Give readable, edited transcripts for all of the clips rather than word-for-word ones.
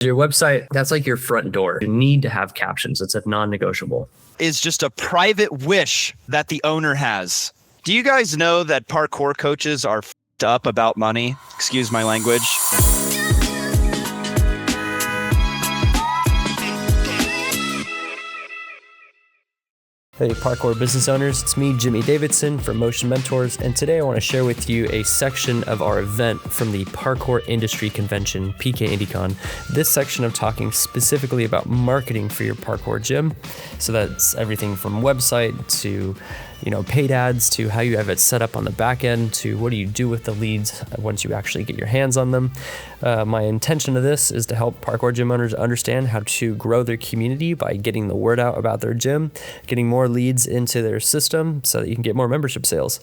Your website, that's like your front door. You need to have captions. It's a non-negotiable. Is just a private wish that the owner has. Do you guys know that parkour coaches are f***ed up about money? Excuse my language. Hey parkour business owners, it's me, Jimmy Davidson from Motion Mentors, and today I want to share with you a section of our event from the Parkour Industry Convention, PKINDYCON. This section I'm talking specifically about marketing for your parkour gym. So that's everything from website to paid ads, to how you have it set up on the back end, to what do you do with the leads once you actually get your hands on them. My intention of this is to help parkour gym owners understand how to grow their community by getting the word out about their gym, getting more leads into their system so that you can get more membership sales.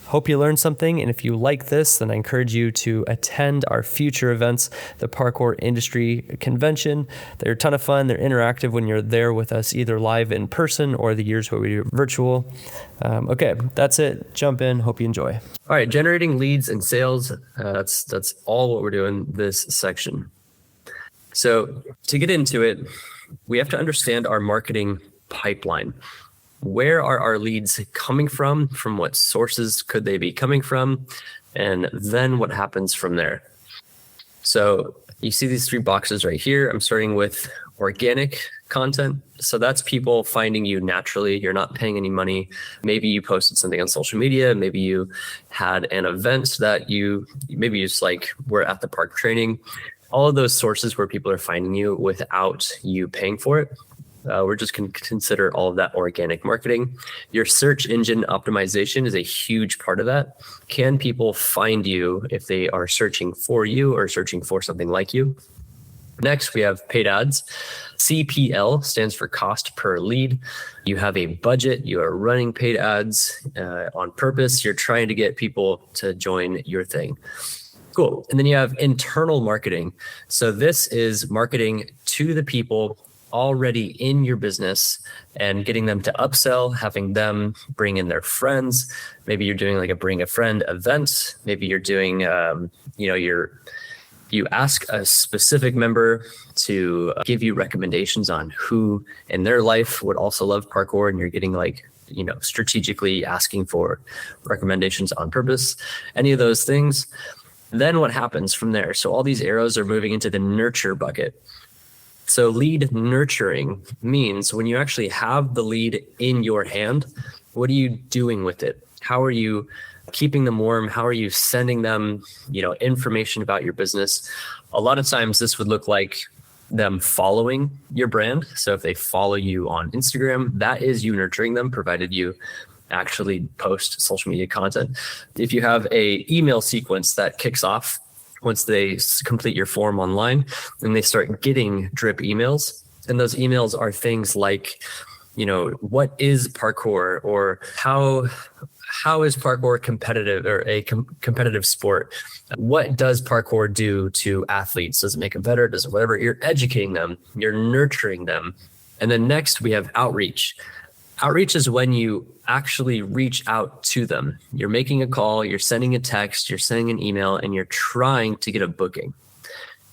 Hope you learned something, and if you like this, then I encourage you to attend our future events, the Parkour Industry Convention. They're a ton of fun. They're interactive when you're there with us, either live in person or the years where we do virtual. Okay, that's it. Jump in. Hope you enjoy. All right, generating leads and sales. That's all what we're doing this section. So to get into it, we have to understand our marketing pipeline. Where are our leads coming from? From what sources could they be coming from? And then what happens from there? So you see these three boxes right here. I'm starting with organic content. So that's people finding you naturally. You're not paying any money. Maybe you posted something on social media. Maybe you had an event that maybe you just were at the park training. All of those sources where people are finding you without you paying for it. We're just going to consider all of that organic marketing. Your search engine optimization is a huge part of that. Can people find you if they are searching for you or searching for something like you? Next, we have paid ads. CPL stands for cost per lead. You have a budget. You are running paid ads on purpose. You're trying to get people to join your thing. Cool. And then you have internal marketing. So this is marketing to the people already in your business and getting them to upsell, having them bring in their friends. Maybe you're doing a bring a friend event. Maybe you're doing, you ask a specific member to give you recommendations on who in their life would also love parkour, and you're getting strategically asking for recommendations on purpose, any of those things. Then what happens from there? So all these arrows are moving into the nurture bucket. So lead nurturing means when you actually have the lead in your hand, what are you doing with it? How are you keeping them warm? How are you sending them, information about your business? A lot of times this would look like them following your brand. So if they follow you on Instagram, that is you nurturing them, provided you actually post social media content. If you have a email sequence that kicks off once they complete your form online, and they start getting drip emails. And those emails are things like, what is parkour, or how is parkour competitive, or a competitive sport? What does parkour do to athletes? Does it make them better? Does it whatever? You're educating them, you're nurturing them. And then next we have outreach. Outreach is when you actually reach out to them. You're making a call, you're sending a text, you're sending an email, and you're trying to get a booking.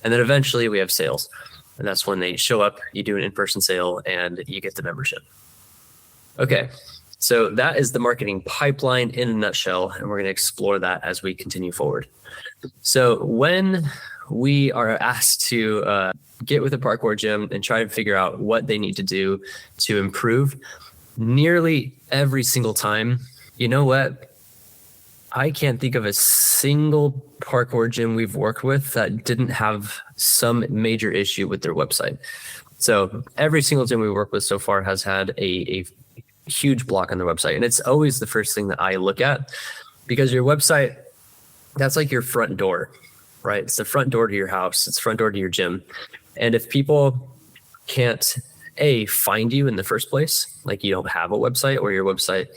And then eventually we have sales. And that's when they show up, you do an in-person sale, and you get the membership. Okay, so that is the marketing pipeline in a nutshell, and we're going to explore that as we continue forward. So when we are asked to get with a parkour gym and try to figure out what they need to do to improve, nearly every single time, you know what? I can't think of a single parkour gym we've worked with that didn't have some major issue with their website. So every single gym we worked with so far has had a huge block on their website. And it's always the first thing that I look at, because your website, that's like your front door, right? It's the front door to your house. It's the front door to your gym. And if people can't find you in the first place, like you don't have a website, or your website,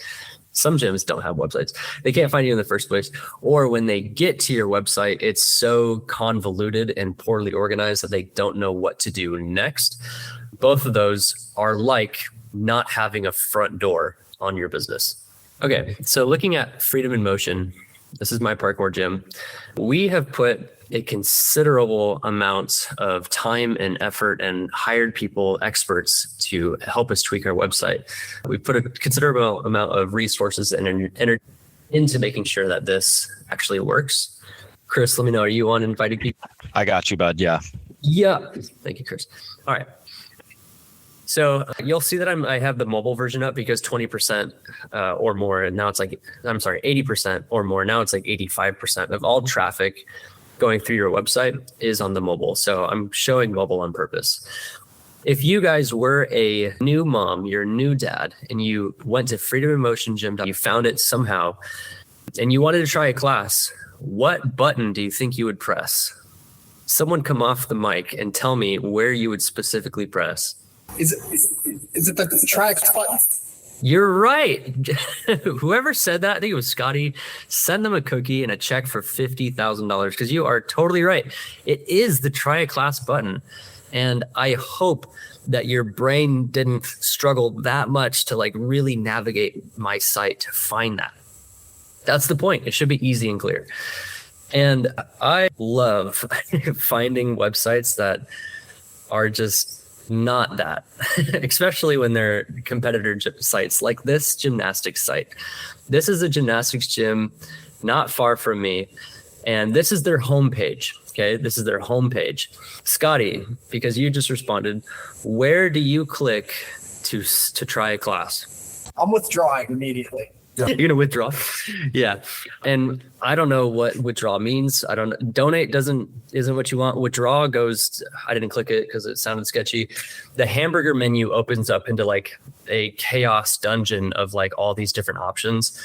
some gyms don't have websites, they can't find you in the first place, or when they get to your website, it's so convoluted and poorly organized that they don't know what to do next. Both of those are like not having a front door on your business. Okay, so looking at Freedom in Motion, this is my parkour gym. We have put a considerable amount of time and effort and hired people, experts, to help us tweak our website. We put a considerable amount of resources and energy into making sure that this actually works. Chris, let me know, are you on inviting people? I got you, bud. Yeah. Yeah. Thank you, Chris. All right. So you'll see that I have the mobile version up because 20% or more, and now it's 80% or more. Now it's like 85% of all traffic going through your website is on the mobile. So I'm showing mobile on purpose. If you guys were a new mom, you're a new dad, and you went to Freedom in Motion Gym, you found it somehow, and you wanted to try a class, what button do you think you would press? Someone come off the mic and tell me where you would specifically press. Is it the try button? You're right. Whoever said that, I think it was Scotty, send them a cookie and a check for $50,000 because you are totally right. It is the try a class button. And I hope that your brain didn't struggle that much to like really navigate my site to find that. That's the point. It should be easy and clear. And I love finding websites that are just not that, especially when they're competitor sites like this gymnastics site. This is a gymnastics gym not far from me, and this is their homepage. Okay, this is their homepage. Scotty, because you just responded, where do you click to try a class? I'm withdrawing immediately. You're gonna withdraw? Yeah. And I don't know what withdraw means. I don't know. Donate isn't what you want. Withdraw goes, I didn't click it because it sounded sketchy. The hamburger menu opens up into like a chaos dungeon of like all these different options.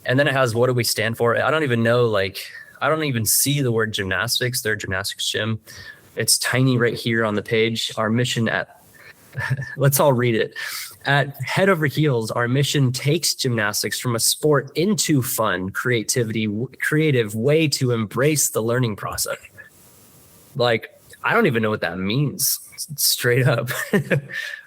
And then it has, what do we stand for? I don't even know, like, I don't even see the word gymnastics, their gymnastics gym. It's tiny right here on the page. Our mission let's all read it. At Head Over Heels, our mission takes gymnastics from a sport into fun, creative way to embrace the learning process. Like, I don't even know what that means, straight up.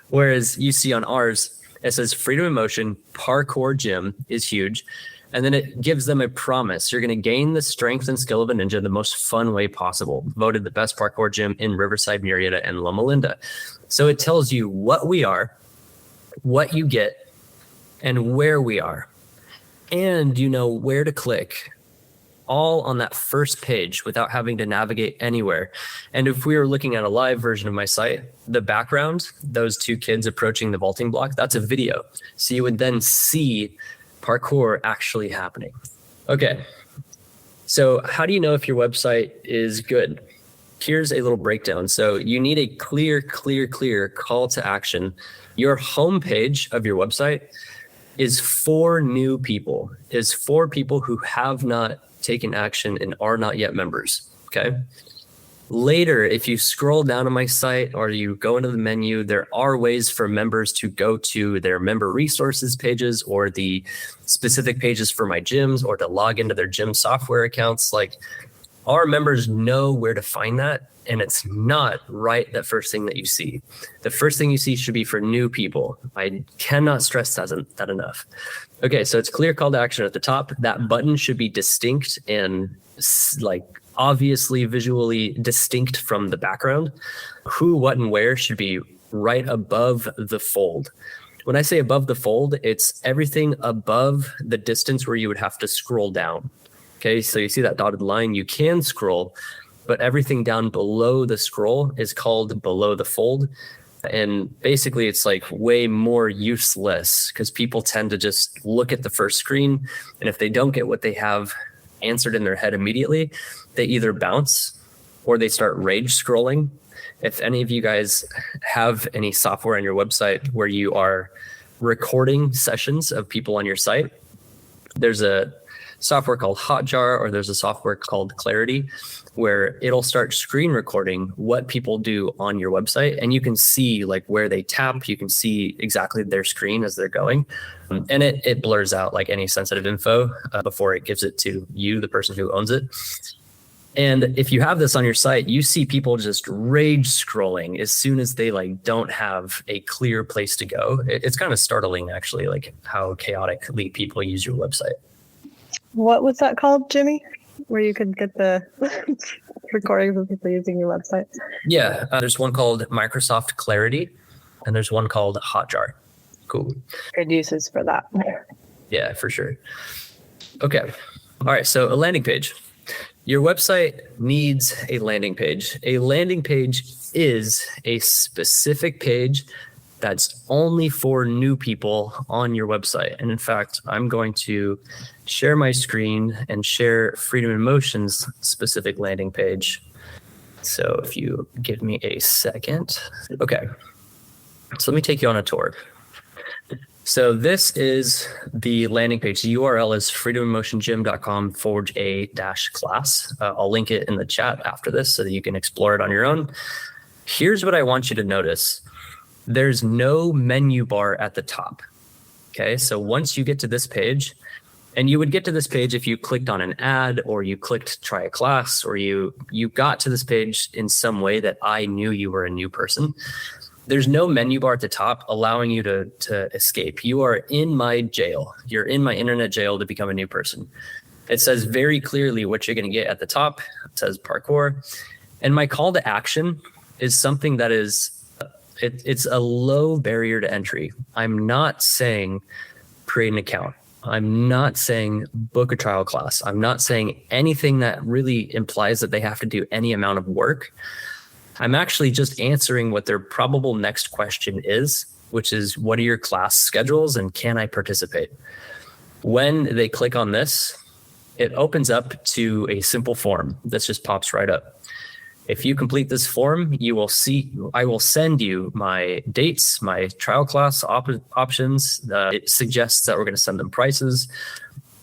Whereas you see on ours, it says Freedom in Motion, Parkour Gym is huge. And then it gives them a promise. You're going to gain the strength and skill of a ninja the most fun way possible. Voted the best parkour gym in Riverside, Murrieta, and Loma Linda. So it tells you what we are, what you get, and where we are. And you know where to click, all on that first page without having to navigate anywhere. And if we were looking at a live version of my site, the background, those two kids approaching the vaulting block, that's a video. So you would then see parkour actually happening. Okay. So how do you know if your website is good? Here's a little breakdown. So you need a clear call to action. Your homepage of your website is for new people, is for people who have not taken action and are not yet members. Okay. Later, if you scroll down on my site or you go into the menu, there are ways for members to go to their member resources pages or the specific pages for my gyms or to log into their gym software accounts. Like, our members know where to find that, and it's not right that first thing that you see. The first thing you see should be for new people. I cannot stress that enough. Okay, so it's clear call to action at the top. That button should be distinct and like obviously visually distinct from the background. Who, what, and where should be right above the fold. When I say above the fold, it's everything above the distance where you would have to scroll down. Okay, so you see that dotted line, you can scroll, but everything down below the scroll is called below the fold. And basically it's like way more useless because people tend to just look at the first screen. And if they don't get what they have answered in their head immediately, they either bounce or they start rage scrolling. If any of you guys have any software on your website where you are recording sessions of people on your site, there's a software called Hotjar or there's a software called Clarity where it'll start screen recording what people do on your website, and you can see like where they tap, you can see exactly their screen as they're going, and it blurs out like any sensitive info before it gives it to you, the person who owns it. And if you have this on your site, you see people just rage scrolling as soon as they like don't have a clear place to go. It's kind of startling actually, like how chaotically people use your website. What was that called, Jimmy? where you could get the recordings of people using your website? Yeah, there's one called Microsoft Clarity, and there's one called Hotjar. Cool. Good uses for that. Yeah, for sure. Okay. All right. So a landing page. Your website needs a landing page. A landing page is a specific page that's only for new people on your website. And in fact, I'm going to share my screen and share Freedom in Motion's specific landing page. So if you give me a second. Okay. So let me take you on a tour. So this is the landing page. The URL is freedominmotiongym.com/a-class. I'll link it in the chat after this so that you can explore it on your own. Here's what I want you to notice. There's no menu bar at the top. Okay, so once you get to this page, and you would get to this page if you clicked on an ad or you clicked try a class or you got to this page in some way that I knew you were a new person. There's no menu bar at the top allowing you to escape. You are in my jail. You're in my internet jail to become a new person. It says very clearly what you're going to get at the top. It says parkour. And my call to action is something that is, it's a low barrier to entry. I'm not saying create an account. I'm not saying book a trial class. I'm not saying anything that really implies that they have to do any amount of work. I'm actually just answering what their probable next question is, which is, what are your class schedules and can I participate? When they click on this, it opens up to a simple form. This just pops right up. If you complete this form, you will see, I will send you my dates, my trial class options. It suggests that we're going to send them prices.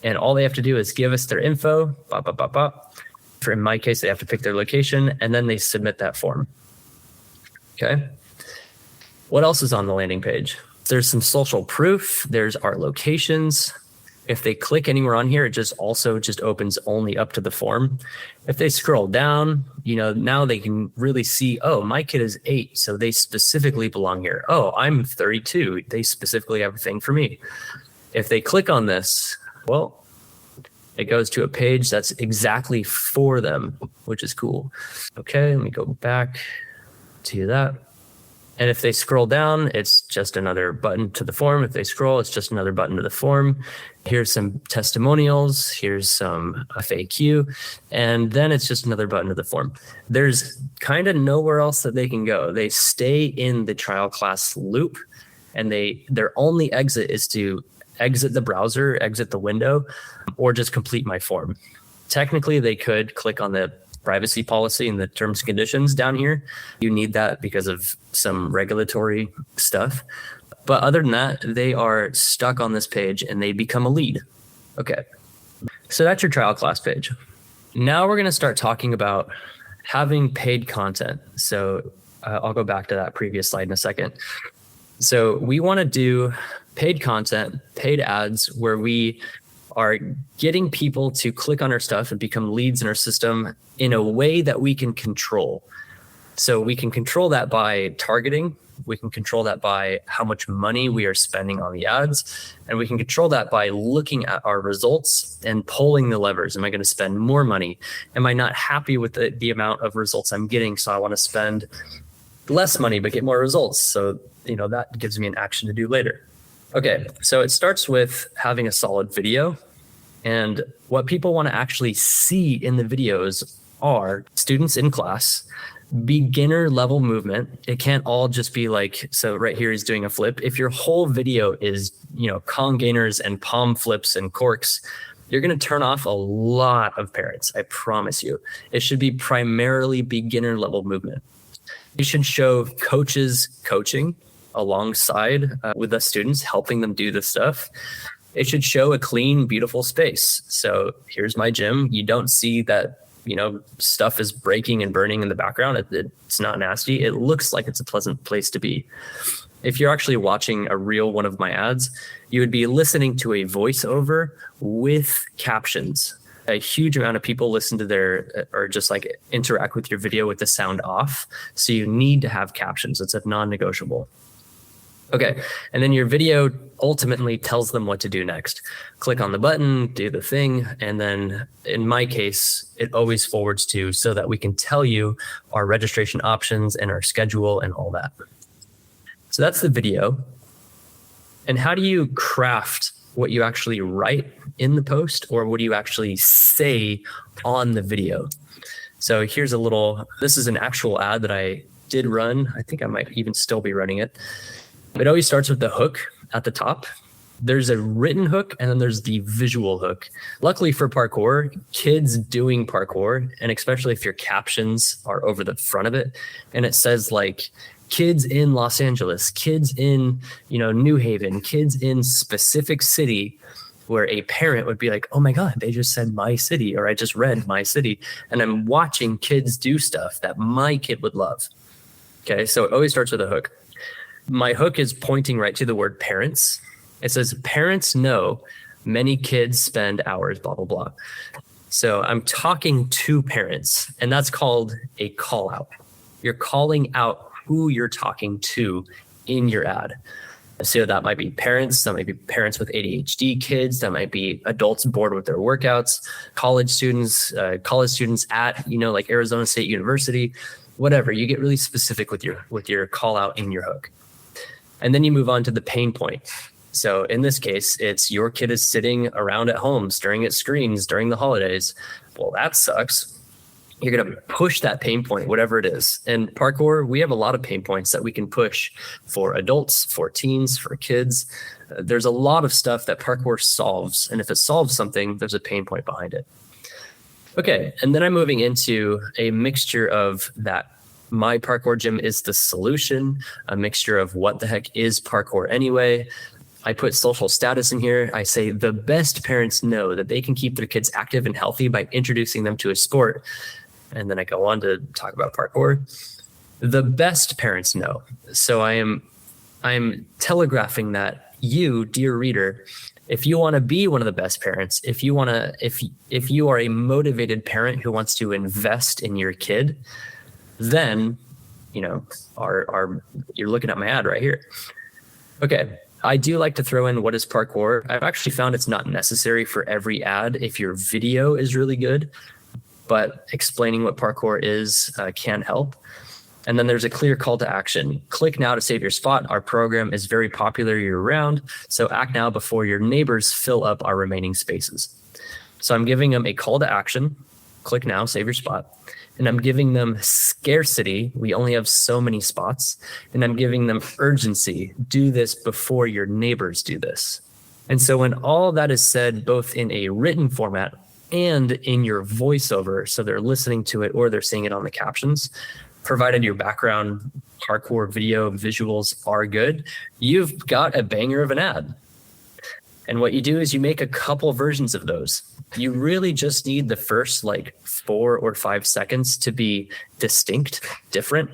And all they have to do is give us their info, For in my case, they have to pick their location and then they submit that form. Okay. What else is on the landing page? There's some social proof. There's our locations. If they click anywhere on here, it just opens only up to the form. If they scroll down, now they can really see, oh, my kid is 8, so they specifically belong here. Oh, I'm 32. They specifically have a thing for me. If they click on this, well, it goes to a page that's exactly for them, which is cool. Okay, let me go back to that. And if they scroll down, it's just another button to the form. If they scroll, it's just another button to the form. Here's some testimonials. Here's some FAQ. And then it's just another button to the form. There's kind of nowhere else that they can go. They stay in the trial class loop, and their only exit is to exit the browser, exit the window, or just complete my form. Technically, they could click on the privacy policy and the terms and conditions down here. You need that because of some regulatory stuff. But other than that, they are stuck on this page and they become a lead. Okay. So that's your trial class page. Now we're going to start talking about having paid content. So I'll go back to that previous slide in a second. So we want to do paid content, paid ads, where we are getting people to click on our stuff and become leads in our system in a way that we can control. So we can control that by targeting. We can control that by how much money we are spending on the ads. And we can control that by looking at our results and pulling the levers. Am I going to spend more money? Am I not happy with the amount of results I'm getting? So I want to spend less money, but get more results. So, that gives me an action to do later. Okay, so it starts with having a solid video. And what people want to actually see in the videos are students in class, beginner level movement. It can't all just be like, so right here he's doing a flip. If your whole video is, Kong gainers and palm flips and corks, you're going to turn off a lot of parents. I promise you. It should be primarily beginner level movement. You should show coaches coaching alongside with the students, helping them do the stuff. It should show a clean, beautiful space. So here's my gym. You don't see that, stuff is breaking and burning in the background. It's not nasty. It looks like it's a pleasant place to be. If you're actually watching a real one of my ads, you would be listening to a voiceover with captions. A huge amount of people listen to or just like interact with your video with the sound off. So you need to have captions. It's a non-negotiable. Okay. And then your video ultimately tells them what to do next. Click on the button, do the thing. And then in my case, it always forwards to so that we can tell you our registration options and our schedule and all that. So that's the video. And how do you craft what you actually write in the post, or what do you actually say on the video? So here's this is an actual ad that I did run. I think I might even still be running it. It always starts with the hook at the top. There's a written hook and then there's the visual hook. Luckily for parkour, kids doing parkour, and especially if your captions are over the front of it and it says like kids in Los Angeles, kids in, New Haven, kids in specific city, where a parent would be like, oh my God, they just said my city, or I just read my city. And I'm watching kids do stuff that my kid would love. Okay, so it always starts with a hook. My hook is pointing right to the word parents. It says, parents know many kids spend hours, blah, blah, blah. So I'm talking to parents, and that's called a call out. You're calling out who you're talking to in your ad. So that might be parents, that might be parents with ADHD kids, that might be adults bored with their workouts, college students at, like Arizona State University, whatever. You get really specific with your call out in your hook. And then you move on to the pain point. So in this case, it's your kid is sitting around at home staring at screens during the holidays. Well, that sucks. You're going to push that pain point, whatever it is. And parkour, we have a lot of pain points that we can push for adults, for teens, for kids. There's a lot of stuff that parkour solves. And if it solves something, there's a pain point behind it. Okay. And then I'm moving into a mixture of that. My parkour gym is the solution, a mixture of what the heck is parkour anyway. I put social status in here. I say the best parents know that they can keep their kids active and healthy by introducing them to a sport. And then I go on to talk about parkour. The best parents know. So I'm telegraphing that you, dear reader, if you want to be one of the best parents, if you are a motivated parent who wants to invest in your kid, then, you're looking at my ad right here. Okay. I do like to throw in what is parkour. I've actually found it's not necessary for every ad if your video is really good, but explaining what parkour is can help. And then there's a clear call to action. Click now to save your spot. Our program is very popular year round, so act now before your neighbors fill up our remaining spaces. So I'm giving them a call to action. Click now, save your spot. And I'm giving them scarcity. We only have so many spots. And I'm giving them urgency. Do this before your neighbors do this. And so when all that is said, both in a written format and in your voiceover, so they're listening to it or they're seeing it on the captions, provided your background parkour video visuals are good, you've got a banger of an ad. And what you do is you make a couple versions of those. You really just need the first 4 or 5 seconds to be distinct, different.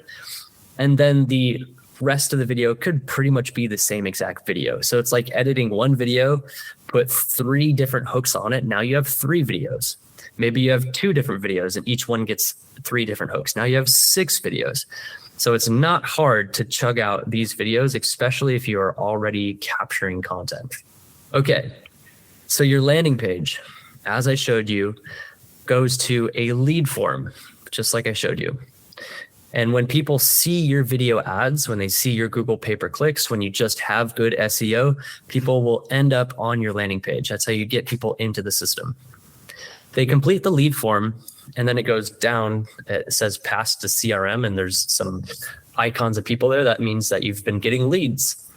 And then the rest of the video could pretty much be the same exact video. So it's like editing one video, put 3 different hooks on it. Now you have 3 videos. Maybe you have 2 different videos and each one gets 3 different hooks. Now you have 6 videos. So it's not hard to chug out these videos, especially if you are already capturing content. Okay, so your landing page, as I showed you, goes to a lead form, just like I showed you. And when people see your video ads, when they see your Google pay-per-clicks, when you just have good SEO, people will end up on your landing page. That's how you get people into the system. They complete the lead form, and then it goes down. It says pass to CRM, and there's some icons of people there. That means that you've been getting leads.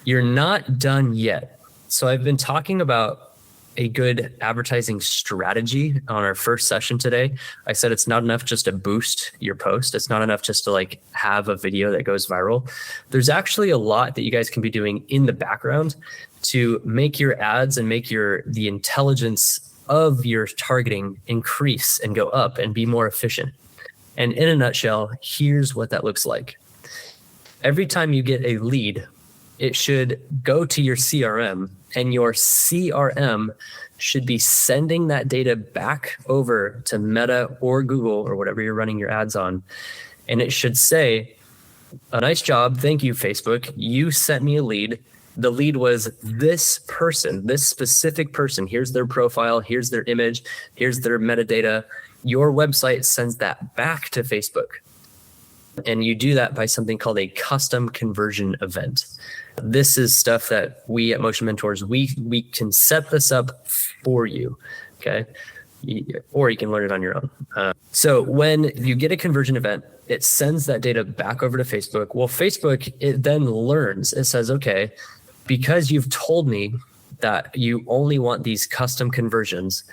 You're not done yet. So I've been talking about a good advertising strategy on our first session today. I said it's not enough just to boost your post. It's not enough just to have a video that goes viral. There's actually a lot that you guys can be doing in the background to make your ads and make the intelligence of your targeting increase and go up and be more efficient. And in a nutshell, here's what that looks like. Every time you get a lead, it should go to your CRM, and your CRM should be sending that data back over to Meta or Google or whatever you're running your ads on. And it should say, a nice job. Thank you, Facebook. You sent me a lead. The lead was this person, this specific person. Here's their profile. Here's their image. Here's their metadata. Your website sends that back to Facebook. And you do that by something called a custom conversion event. This is stuff that we at Motion Mentors, we can set this up for you, okay? Or you can learn it on your own. So when you get a conversion event, it sends that data back over to Facebook. Well, Facebook, it then learns. It says, okay, because you've told me that you only want these custom conversions,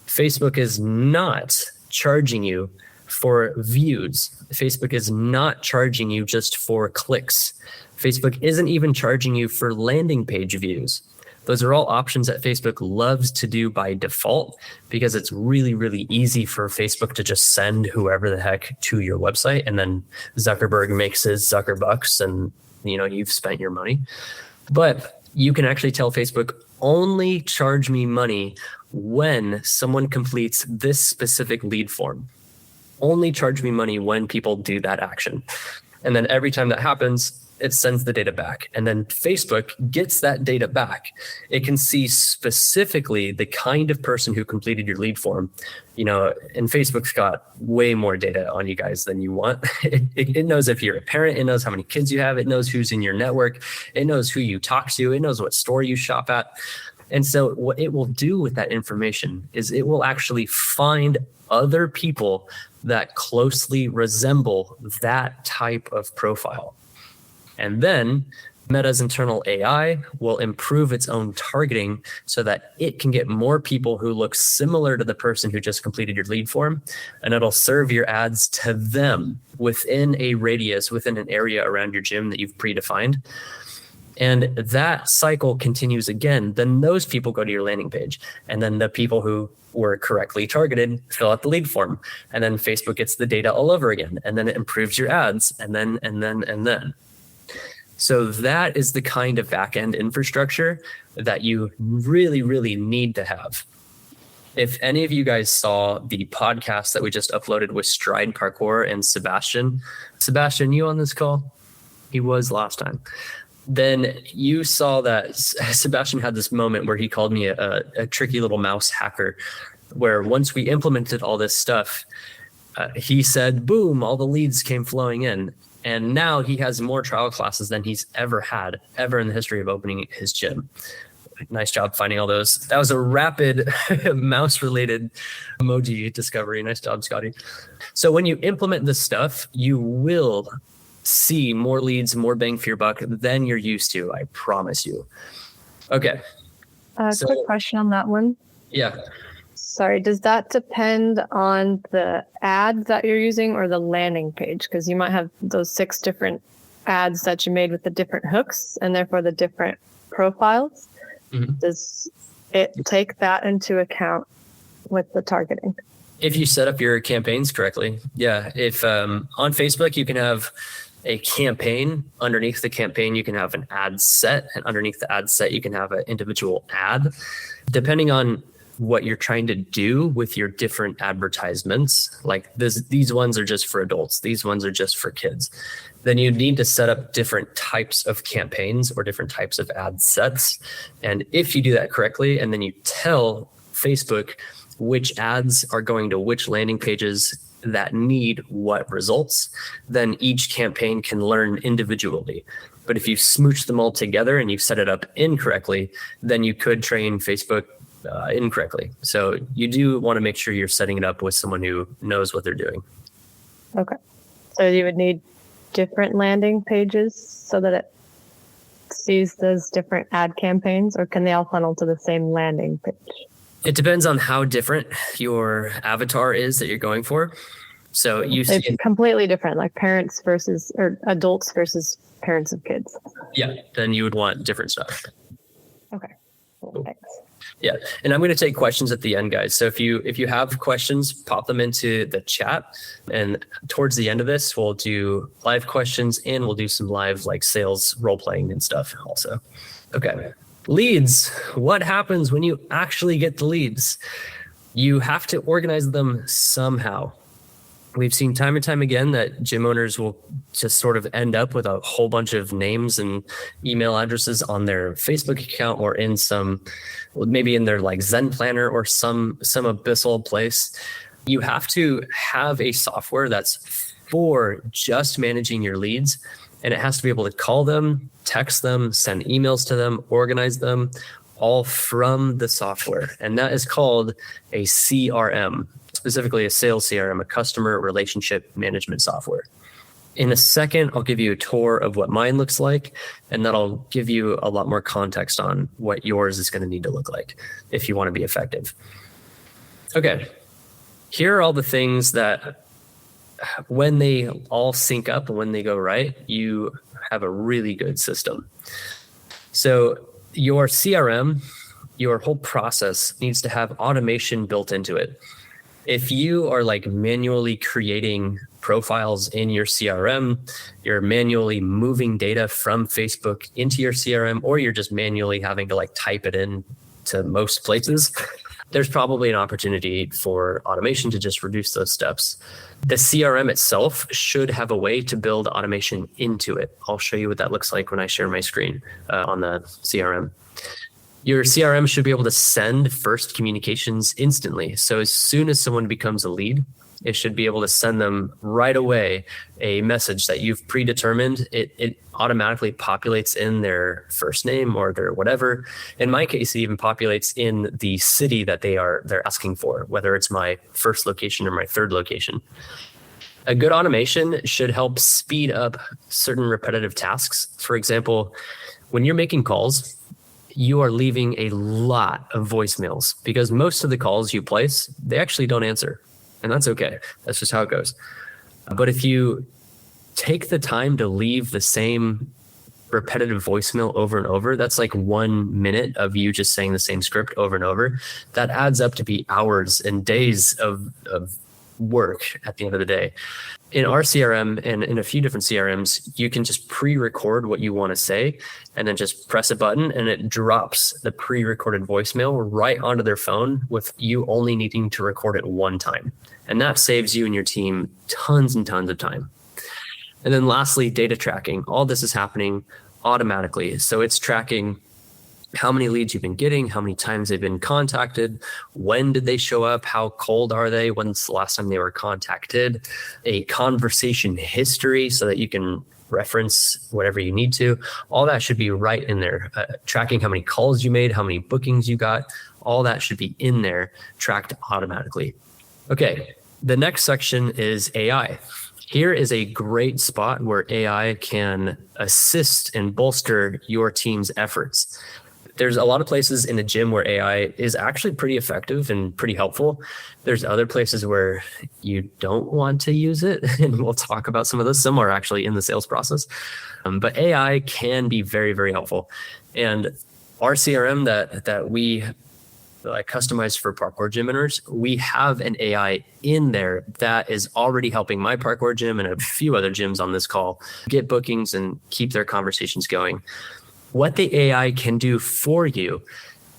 Facebook is not charging you for views. Facebook is not charging you just for clicks. Facebook isn't even charging you for landing page views. Those are all options that Facebook loves to do by default because it's really, really easy for Facebook to just send whoever the heck to your website, and then Zuckerberg makes his Zuckerbucks and you've spent your money. But you can actually tell Facebook, only charge me money when someone completes this specific lead form. Only charge me money when people do that action. And then every time that happens, it sends the data back. And then Facebook gets that data back. It can see specifically the kind of person who completed your lead form. And Facebook's got way more data on you guys than you want. It knows if you're a parent, it knows how many kids you have, it knows who's in your network, it knows who you talk to, it knows what store you shop at. And so what it will do with that information is it will actually find other people that closely resemble that type of profile. And then Meta's internal AI will improve its own targeting so that it can get more people who look similar to the person who just completed your lead form, and it'll serve your ads to them within a radius, within an area around your gym that you've predefined. And that cycle continues again. Then those people go to your landing page, and then the people who were correctly targeted fill out the lead form, and then Facebook gets the data all over again, and then it improves your ads, and then. So that is the kind of back-end infrastructure that you really, really need to have. If any of you guys saw the podcast that we just uploaded with Stride Parkour and Sebastian, you on this call? He was last time. Then you saw that Sebastian had this moment where he called me a tricky little mouse hacker, where once we implemented all this stuff, he said, boom, all the leads came flowing in. And now he has more trial classes than he's ever had, ever in the history of opening his gym. Nice job finding all those. That was a rapid mouse-related emoji discovery. Nice job, Scotty. So when you implement this stuff, you will see more leads, more bang for your buck than you're used to. I promise you. Okay. Quick question on that one. Yeah. Sorry, does that depend on the ad that you're using or the landing page? Because you might have those 6 different ads that you made with the different hooks and therefore the different profiles. Mm-hmm. Does it take that into account with the targeting? If you set up your campaigns correctly, yeah. If on Facebook, you can have a campaign. Underneath the campaign, you can have an ad set, and underneath the ad set, you can have an individual ad. Depending on what you're trying to do with your different advertisements, like these ones are just for adults, these ones are just for kids, then you need to set up different types of campaigns or different types of ad sets. And if you do that correctly, and then you tell Facebook which ads are going to which landing pages that need what results, then each campaign can learn individually. But if you smooch them all together and you set it up incorrectly, then you could train Facebook incorrectly. So you do want to make sure you're setting it up with someone who knows what they're doing. Okay. So you would need different landing pages so that it sees those different ad campaigns, or can they all funnel to the same landing page? It depends on how different your avatar is that you're going for. So you see it's completely different, like parents versus, or adults versus parents of kids. Yeah, then you would want different stuff. Okay. Cool. Thanks. Yeah, and I'm going to take questions at the end, guys. So if you have questions, pop them into the chat. And towards the end of this, we'll do live questions and we'll do some live like sales role playing and stuff also. Okay. Leads. What happens when you actually get the leads? You have to organize them somehow. We've seen time and time again that gym owners will just sort of end up with a whole bunch of names and email addresses on their Facebook account or in maybe in their like Zen planner or some abyssal place. You have to have a software that's for just managing your leads, and it has to be able to call them, text them, send emails to them, organize them, all from the software. And that is called a CRM. Specifically a sales CRM, a customer relationship management software. In a second, I'll give you a tour of what mine looks like, and that'll give you a lot more context on what yours is going to need to look like if you want to be effective. Okay, here are all the things that when they all sync up and when they go right, you have a really good system. So your CRM, your whole process needs to have automation built into it. If you are like manually creating profiles in your CRM, you're manually moving data from Facebook into your CRM, or you're just manually having to like type it in to most places, there's probably an opportunity for automation to just reduce those steps. The CRM itself should have a way to build automation into it. I'll show you what that looks like when I share my screen on the CRM. Your CRM should be able to send first communications instantly. So as soon as someone becomes a lead, it should be able to send them right away a message that you've predetermined. It automatically populates in their first name or their whatever. In my case, it even populates in the city that they're asking for, whether it's my first location or my third location. A good automation should help speed up certain repetitive tasks. For example, when you're making calls, you are leaving a lot of voicemails because most of the calls you place, they actually don't answer. And that's okay. That's just how it goes. But if you take the time to leave the same repetitive voicemail over and over, that's like 1 minute of you just saying the same script over and over. That adds up to be hours and days of work at the end of the day. In our CRM and in a few different CRMs, you can just pre-record what you want to say and then just press a button and it drops the pre-recorded voicemail right onto their phone with you only needing to record it one time. And that saves you and your team tons and tons of time. And then lastly, data tracking. All this is happening automatically. So it's tracking how many leads you've been getting, how many times they've been contacted, when did they show up, how cold are they, when's the last time they were contacted, a conversation history so that you can reference whatever you need to. All that should be right in there. Tracking how many calls you made, how many bookings you got, all that should be in there, tracked automatically. Okay, the next section is AI. Here is a great spot where AI can assist and bolster your team's efforts. There's a lot of places in the gym where AI is actually pretty effective and pretty helpful. There's other places where you don't want to use it, and we'll talk about some of those. Some are actually in the sales process. But AI can be very, very helpful. And our CRM that I customized for parkour gym owners, we have an AI in there that is already helping my parkour gym and a few other gyms on this call get bookings and keep their conversations going. What the AI can do for you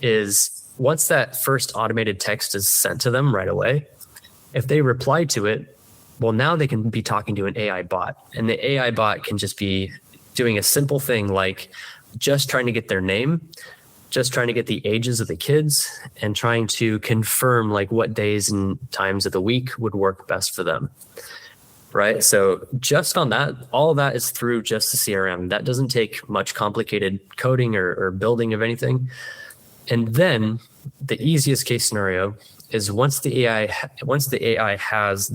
is once that first automated text is sent to them right away, if they reply to it, well, now they can be talking to an AI bot. And the AI bot can just be doing a simple thing like just trying to get their name, just trying to get the ages of the kids, and trying to confirm like what days and times of the week would work best for them. Right. So just on that, all of that is through just the CRM. That doesn't take much complicated coding or building of anything. And then the easiest case scenario is once the AI has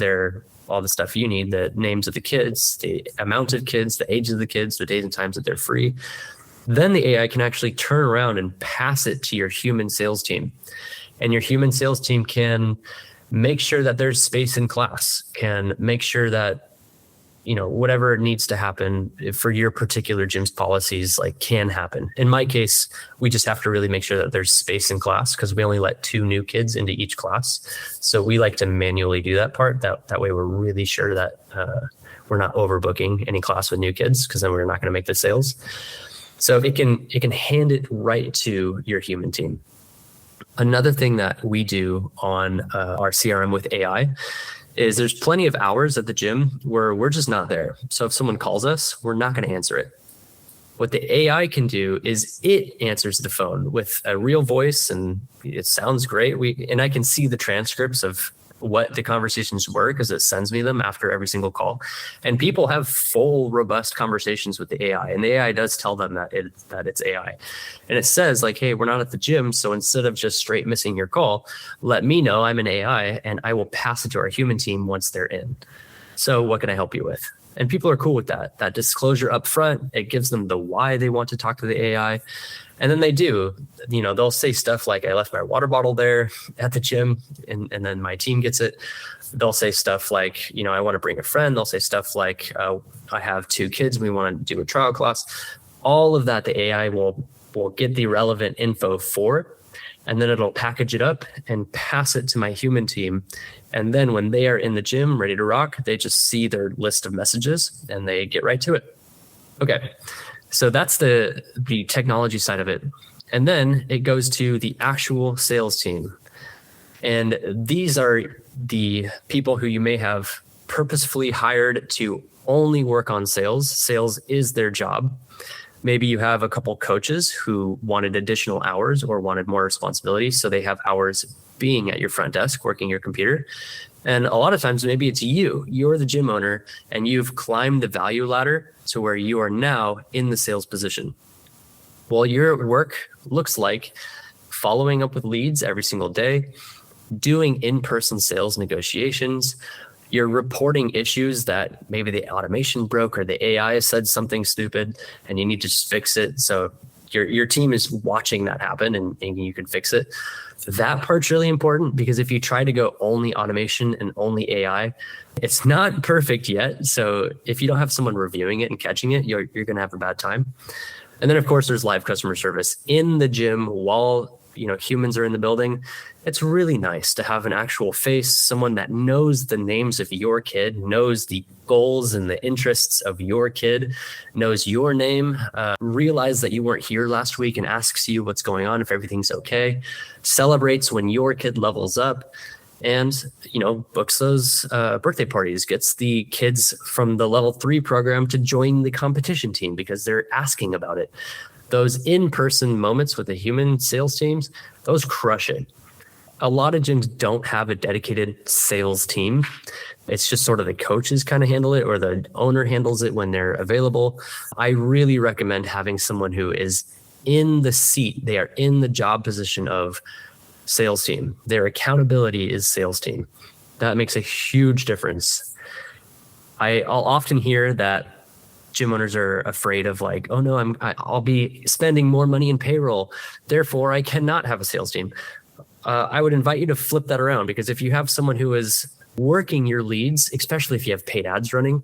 all the stuff you need, the names of the kids, the amount of kids, the age of the kids, the days and times that they're free, then the AI can actually turn around and pass it to your human sales team. And your human sales team can make sure that there's space in class, can make sure that, whatever needs to happen for your particular gym's policies, like can happen. In my case, we just have to really make sure that there's space in class because we only let 2 new kids into each class. So we like to manually do that part. That way we're really sure that we're not overbooking any class with new kids because then we're not going to make the sales. So it can hand it right to your human team. Another thing that we do on our CRM with AI is there's plenty of hours at the gym where we're just not there. So if someone calls us, we're not going to answer it. What the AI can do is it answers the phone with a real voice, and it sounds great. And I can see the transcripts of what the conversations were because it sends me them after every single call. And people have full, robust conversations with the AI, and the AI does tell them that it's AI. And it says like, hey, we're not at the gym, so instead of just straight missing your call, let me know I'm an AI, and I will pass it to our human team once they're in. So what can I help you with? And people are cool with that disclosure up front. It gives them the why they want to talk to the AI. And then they do, they'll say stuff like, I left my water bottle there at the gym, and then my team gets it. They'll say stuff like, I want to bring a friend. They'll say stuff like, I have 2 kids. We want to do a trial class. All of that, the AI will get the relevant info for, and then it'll package it up and pass it to my human team. And then when they are in the gym ready to rock, they just see their list of messages and they get right to it. Okay. So that's the technology side of it. And then it goes to the actual sales team. And these are the people who you may have purposefully hired to only work on sales. Sales is their job. Maybe you have a couple coaches who wanted additional hours or wanted more responsibility, so they have hours being at your front desk, working your computer. And a lot of times, maybe it's you're the gym owner, and you've climbed the value ladder to where you are now in the sales position. Well, your work looks like following up with leads every single day, doing in-person sales negotiations. You're reporting issues that maybe the automation broke or the AI said something stupid and you need to just fix it. So your team is watching that happen and you can fix it. That part's really important, because if you try to go only automation and only AI, it's not perfect yet. So if you don't have someone reviewing it and catching it, you're going to have a bad time. And then, of course, there's live customer service in the gym while humans are in the building. It's really nice to have an actual face, someone that knows the names of your kid, knows the goals and the interests of your kid, knows your name, realize that you weren't here last week and asks you what's going on, if everything's okay, celebrates when your kid levels up, and books those birthday parties, gets the kids from the level 3 program to join the competition team because they're asking about it. Those in-person moments with the human sales teams, those crush it. A lot of gyms don't have a dedicated sales team. It's just sort of the coaches kind of handle it, or the owner handles it when they're available. I really recommend having someone who is in the seat. They are in the job position of sales team. Their accountability is sales team. That makes a huge difference. I'll often hear that gym owners are afraid of like, oh no, I'll be spending more money in payroll, therefore I cannot have a sales team. I would invite you to flip that around, because if you have someone who is working your leads, especially if you have paid ads running,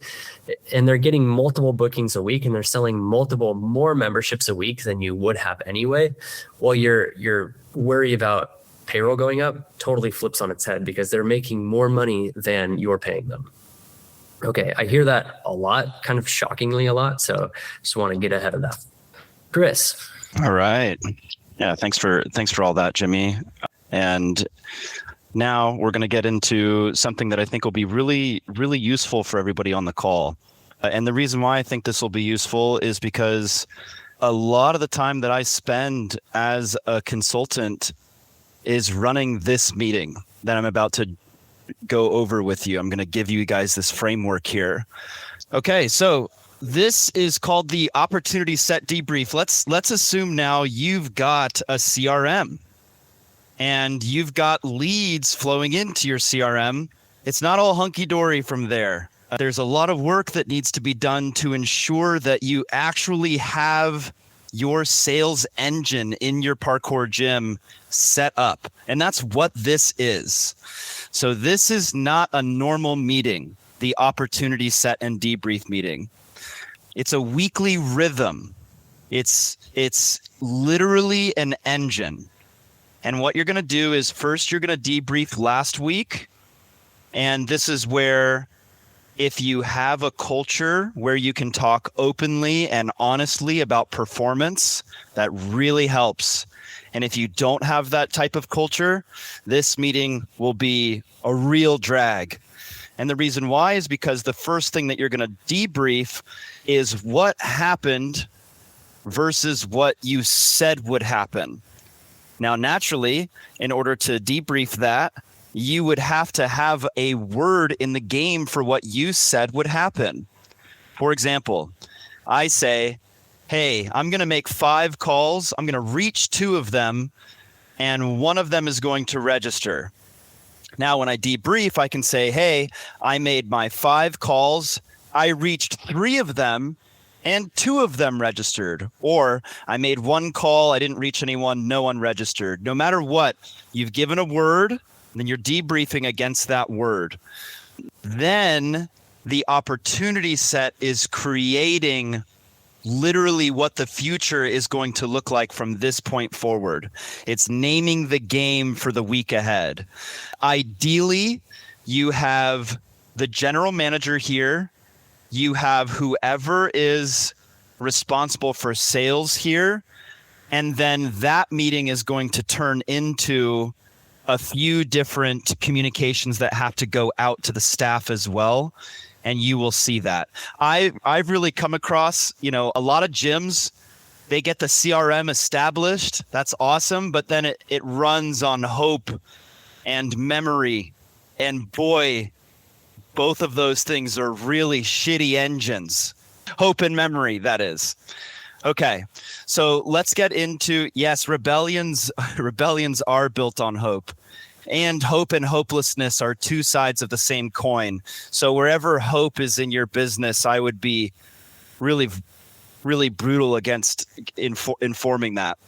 and they're getting multiple bookings a week and they're selling multiple more memberships a week than you would have anyway, well, your worry about payroll going up totally flips on its head, because they're making more money than you're paying them. Okay, I hear that a lot, kind of shockingly a lot. So just want to get ahead of that. Chris. All right. Yeah, thanks for all that, Jimmy. And now we're going to get into something that I think will be really, really useful for everybody on the call. And the reason why I think this will be useful is because a lot of the time that I spend as a consultant is running this meeting that I'm about to go over with you. I'm going to give you guys this framework here. Okay, so this is called the opportunity set debrief. Let's assume now you've got a CRM and you've got leads flowing into your CRM. It's not all hunky-dory from there. There's a lot of work that needs to be done to ensure that you actually have your sales engine in your Parkour gym set up. And that's what this is. So this is not a normal meeting, the opportunity set and debrief meeting. It's a weekly rhythm. It's literally an engine. And what you're going to do is first you're going to debrief last week. And this is where, if you have a culture where you can talk openly and honestly about performance, that really helps. And if you don't have that type of culture, this meeting will be a real drag. And the reason why is because the first thing that you're going to debrief is what happened versus what you said would happen. Now, naturally, in order to debrief that, you would have to have a word in the game for what you said would happen. For example, I say, hey, I'm going to make 5 calls. I'm going to reach 2 of them, and 1 of them is going to register. Now, when I debrief, I can say, hey, I made my 5 calls. I reached 3 of them, and 2 of them registered. Or I made 1 call. I didn't reach anyone. No one registered. No matter what, you've given a word, then you're debriefing against that word. Then the opportunity set is creating literally what the future is going to look like from this point forward. It's naming the game for the week ahead. Ideally, you have the general manager here. You have whoever is responsible for sales here. And then that meeting is going to turn into a few different communications that have to go out to the staff as well. And you will see that. I've really come across, a lot of gyms, they get the CRM established. That's awesome. But then it runs on hope and memory. And boy, both of those things are really shitty engines. Hope and memory, that is. Okay, so let's get into, yes, rebellions are built on hope. And hope and hopelessness are 2 sides of the same coin. So wherever hope is in your business, I would be really, really brutal against informing that.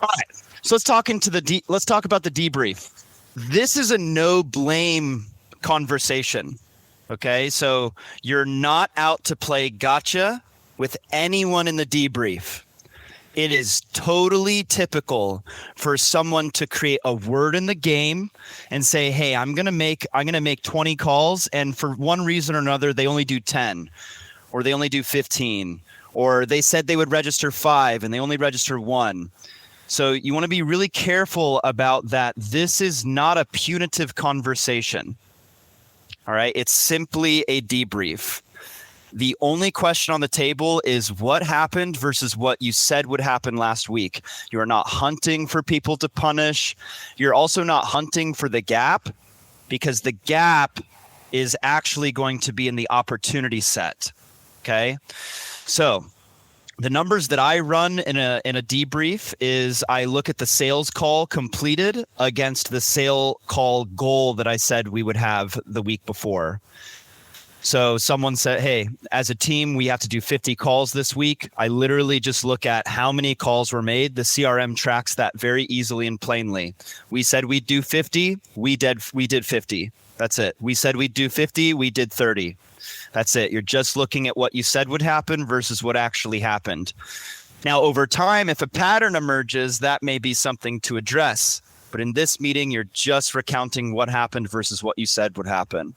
All right, so let's talk about the debrief. This is a no blame conversation. Okay, so you're not out to play gotcha with anyone in the debrief. It is totally typical for someone to create a word in the game and say, hey, I'm going to make 20 calls, and for one reason or another, they only do 10, or they only do 15, or they said they would register 5 and they only register 1. So you want to be really careful about that. This is not a punitive conversation. All right. It's simply a debrief. The only question on the table is what happened versus what you said would happen last week. You are not hunting for people to punish. You're also not hunting for the gap, because the gap is actually going to be in the opportunity set. Okay. So the numbers that I run in a debrief is I look at the sales call completed against the sale call goal that I said we would have the week before. So someone said, hey, as a team, we have to do 50 calls this week. I literally just look at how many calls were made. The CRM tracks that very easily and plainly. We said we'd do 50. We did 50. That's it. We said we'd do 50. We did 30. That's it. You're just looking at what you said would happen versus what actually happened. Now, over time, if a pattern emerges, that may be something to address. But in this meeting, you're just recounting what happened versus what you said would happen.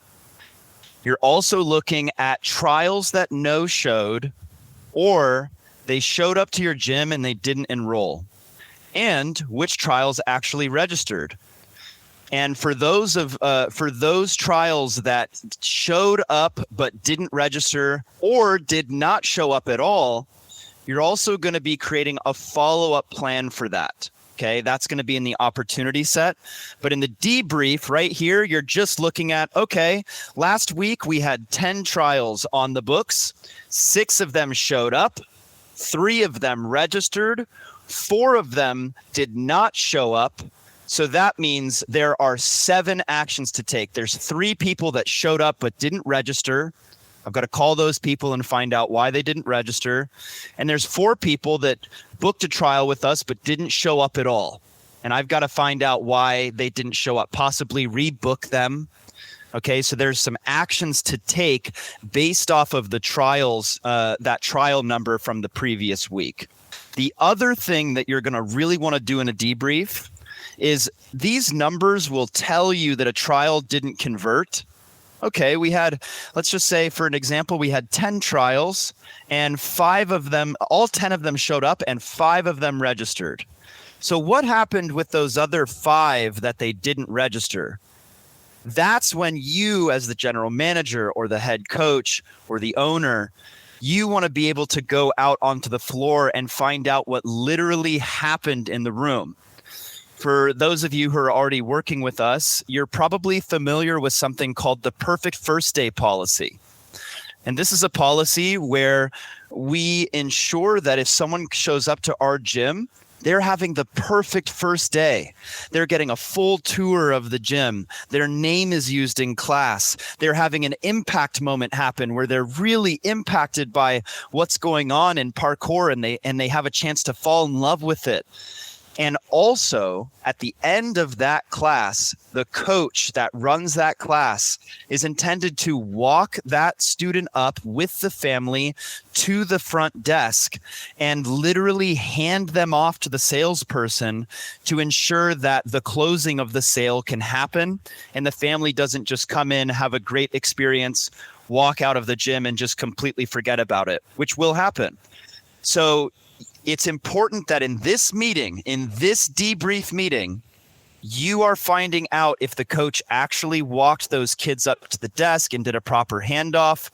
You're also looking at trials that no-showed, or they showed up to your gym and they didn't enroll, and which trials actually registered. And for those trials that showed up but didn't register or did not show up at all, you're also going to be creating a follow-up plan for that. Okay, that's going to be in the opportunity set. But in the debrief right here, you're just looking at, okay, last week we had 10 trials on the books. 6 of them showed up. 3 of them registered. 4 of them did not show up. So that means there are 7 actions to take. There's 3 people that showed up but didn't register. I've got to call those people and find out why they didn't register. And there's 4 people that booked a trial with us but didn't show up at all. And I've got to find out why they didn't show up, possibly rebook them. Okay, so there's some actions to take based off of the trials, that trial number from the previous week. The other thing that you're going to really want to do in a debrief is these numbers will tell you that a trial didn't convert. Okay, let's just say for an example, we had 10 trials and 5 of them, all 10 of them showed up and 5 of them registered. So what happened with those other 5 that they didn't register? That's when you, as the general manager or the head coach or the owner, you want to be able to go out onto the floor and find out what literally happened in the room. For those of you who are already working with us, you're probably familiar with something called the perfect first day policy. And this is a policy where we ensure that if someone shows up to our gym, they're having the perfect first day. They're getting a full tour of the gym. Their name is used in class. They're having an impact moment happen where they're really impacted by what's going on in parkour, and they have a chance to fall in love with it. And also, at the end of that class, the coach that runs that class is intended to walk that student up with the family to the front desk and literally hand them off to the salesperson to ensure that the closing of the sale can happen and the family doesn't just come in, have a great experience, walk out of the gym and just completely forget about it, which will happen. So it's important that in this meeting, in this debrief meeting, you are finding out if the coach actually walked those kids up to the desk and did a proper handoff,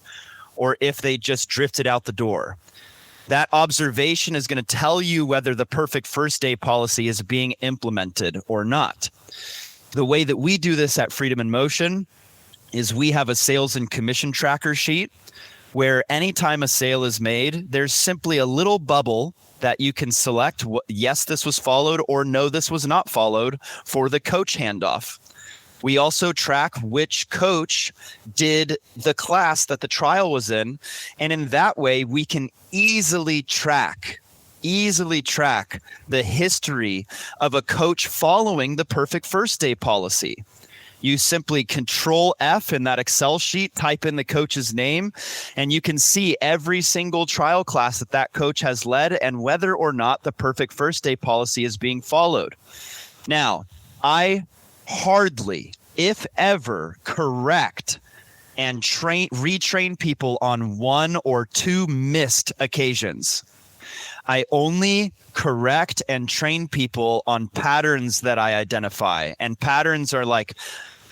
or if they just drifted out the door. That observation is going to tell you whether the perfect first day policy is being implemented or not. The way that we do this at Freedom in Motion is we have a sales and commission tracker sheet where anytime a sale is made, there's simply a little bubble that you can select, yes, this was followed, or no, this was not followed for the coach handoff. We also track which coach did the class that the trial was in. And in that way, we can easily track the history of a coach following the perfect first day policy. You simply Control F in that Excel sheet, type in the coach's name, and you can see every single trial class that coach has led and whether or not the perfect first day policy is being followed. Now, I hardly, if ever, correct and retrain people on one or two missed occasions. I only correct and train people on patterns that I identify, and patterns are like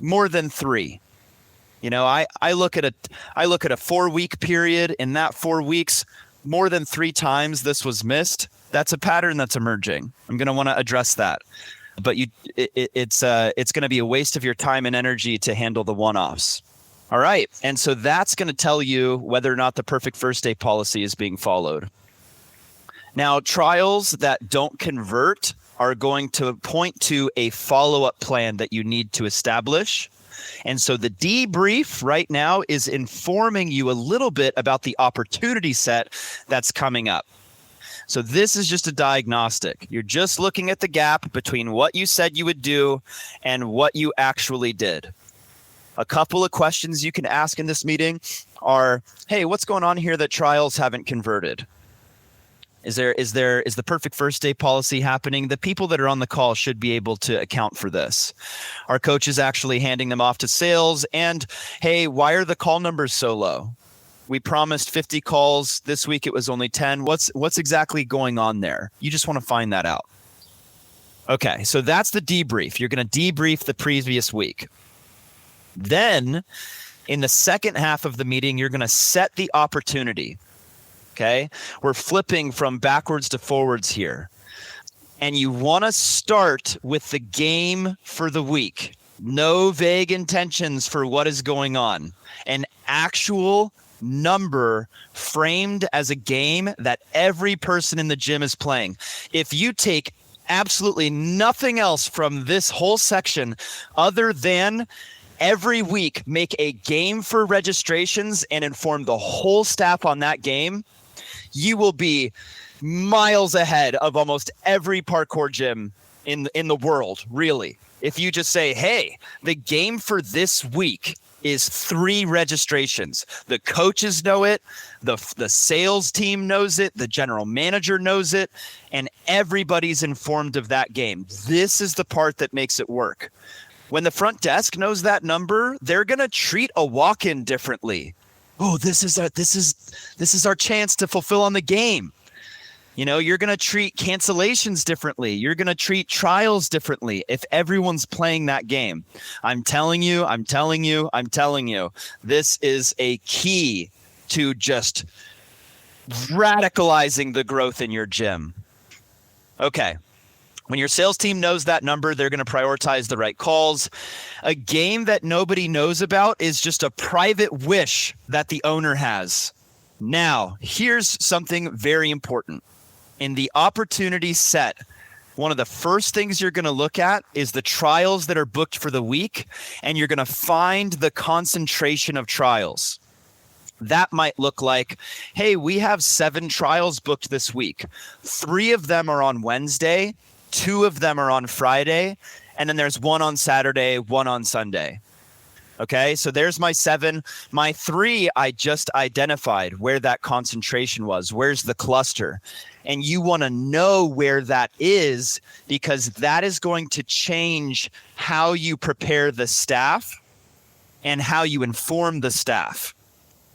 more than 3. You know, I look at a 4-week period. In that 4 weeks, more than 3 times this was missed. That's a pattern that's emerging. I'm going to want to address that, but it's going to be a waste of your time and energy to handle the one-offs. All right, and so that's going to tell you whether or not the perfect first day policy is being followed. Now, trials that don't convert are going to point to a follow-up plan that you need to establish. And so the debrief right now is informing you a little bit about the opportunity set that's coming up. So this is just a diagnostic. You're just looking at the gap between what you said you would do and what you actually did. A couple of questions you can ask in this meeting are, hey, what's going on here that trials haven't converted? Is the perfect first day policy happening? The people that are on the call should be able to account for this. Our coach is actually handing them off to sales. And hey, why are the call numbers so low? We promised 50 calls. This week it was only 10. What's exactly going on there? You just want to find that out. Okay, so that's the debrief. You're going to debrief the previous week. Then in the second half of the meeting, you're going to set the opportunity. Okay, we're flipping from backwards to forwards here. And you want to start with the game for the week. No vague intentions for what is going on. An actual number framed as a game that every person in the gym is playing. If you take absolutely nothing else from this whole section other than every week make a game for registrations and inform the whole staff on that game, you will be miles ahead of almost every parkour gym in the world, really. If you just say, hey, the game for this week is 3 registrations. The coaches know it, the sales team knows it, the general manager knows it, and everybody's informed of that game. This is the part that makes it work. When the front desk knows that number, they're going to treat a walk-in differently. Oh, this is our chance to fulfill on the game. You're going to treat cancellations differently. You're going to treat trials differently if everyone's playing that game. I'm telling you, this is a key to just radicalizing the growth in your gym. Okay. When your sales team knows that number, they're going to prioritize the right calls. A game that nobody knows about is just a private wish that the owner has. Now, here's something very important. In the opportunity set, one of the first things you're going to look at is the trials that are booked for the week, and you're going to find the concentration of trials. That might look like, hey, we have 7 trials booked this week. 3 of them are on Wednesday, 2 of them are on Friday, and then there's 1 on Saturday, 1 on Sunday. Okay, so there's my 7. My 3, I just identified where that concentration was. Where's the cluster? And you want to know where that is, because that is going to change how you prepare the staff and how you inform the staff.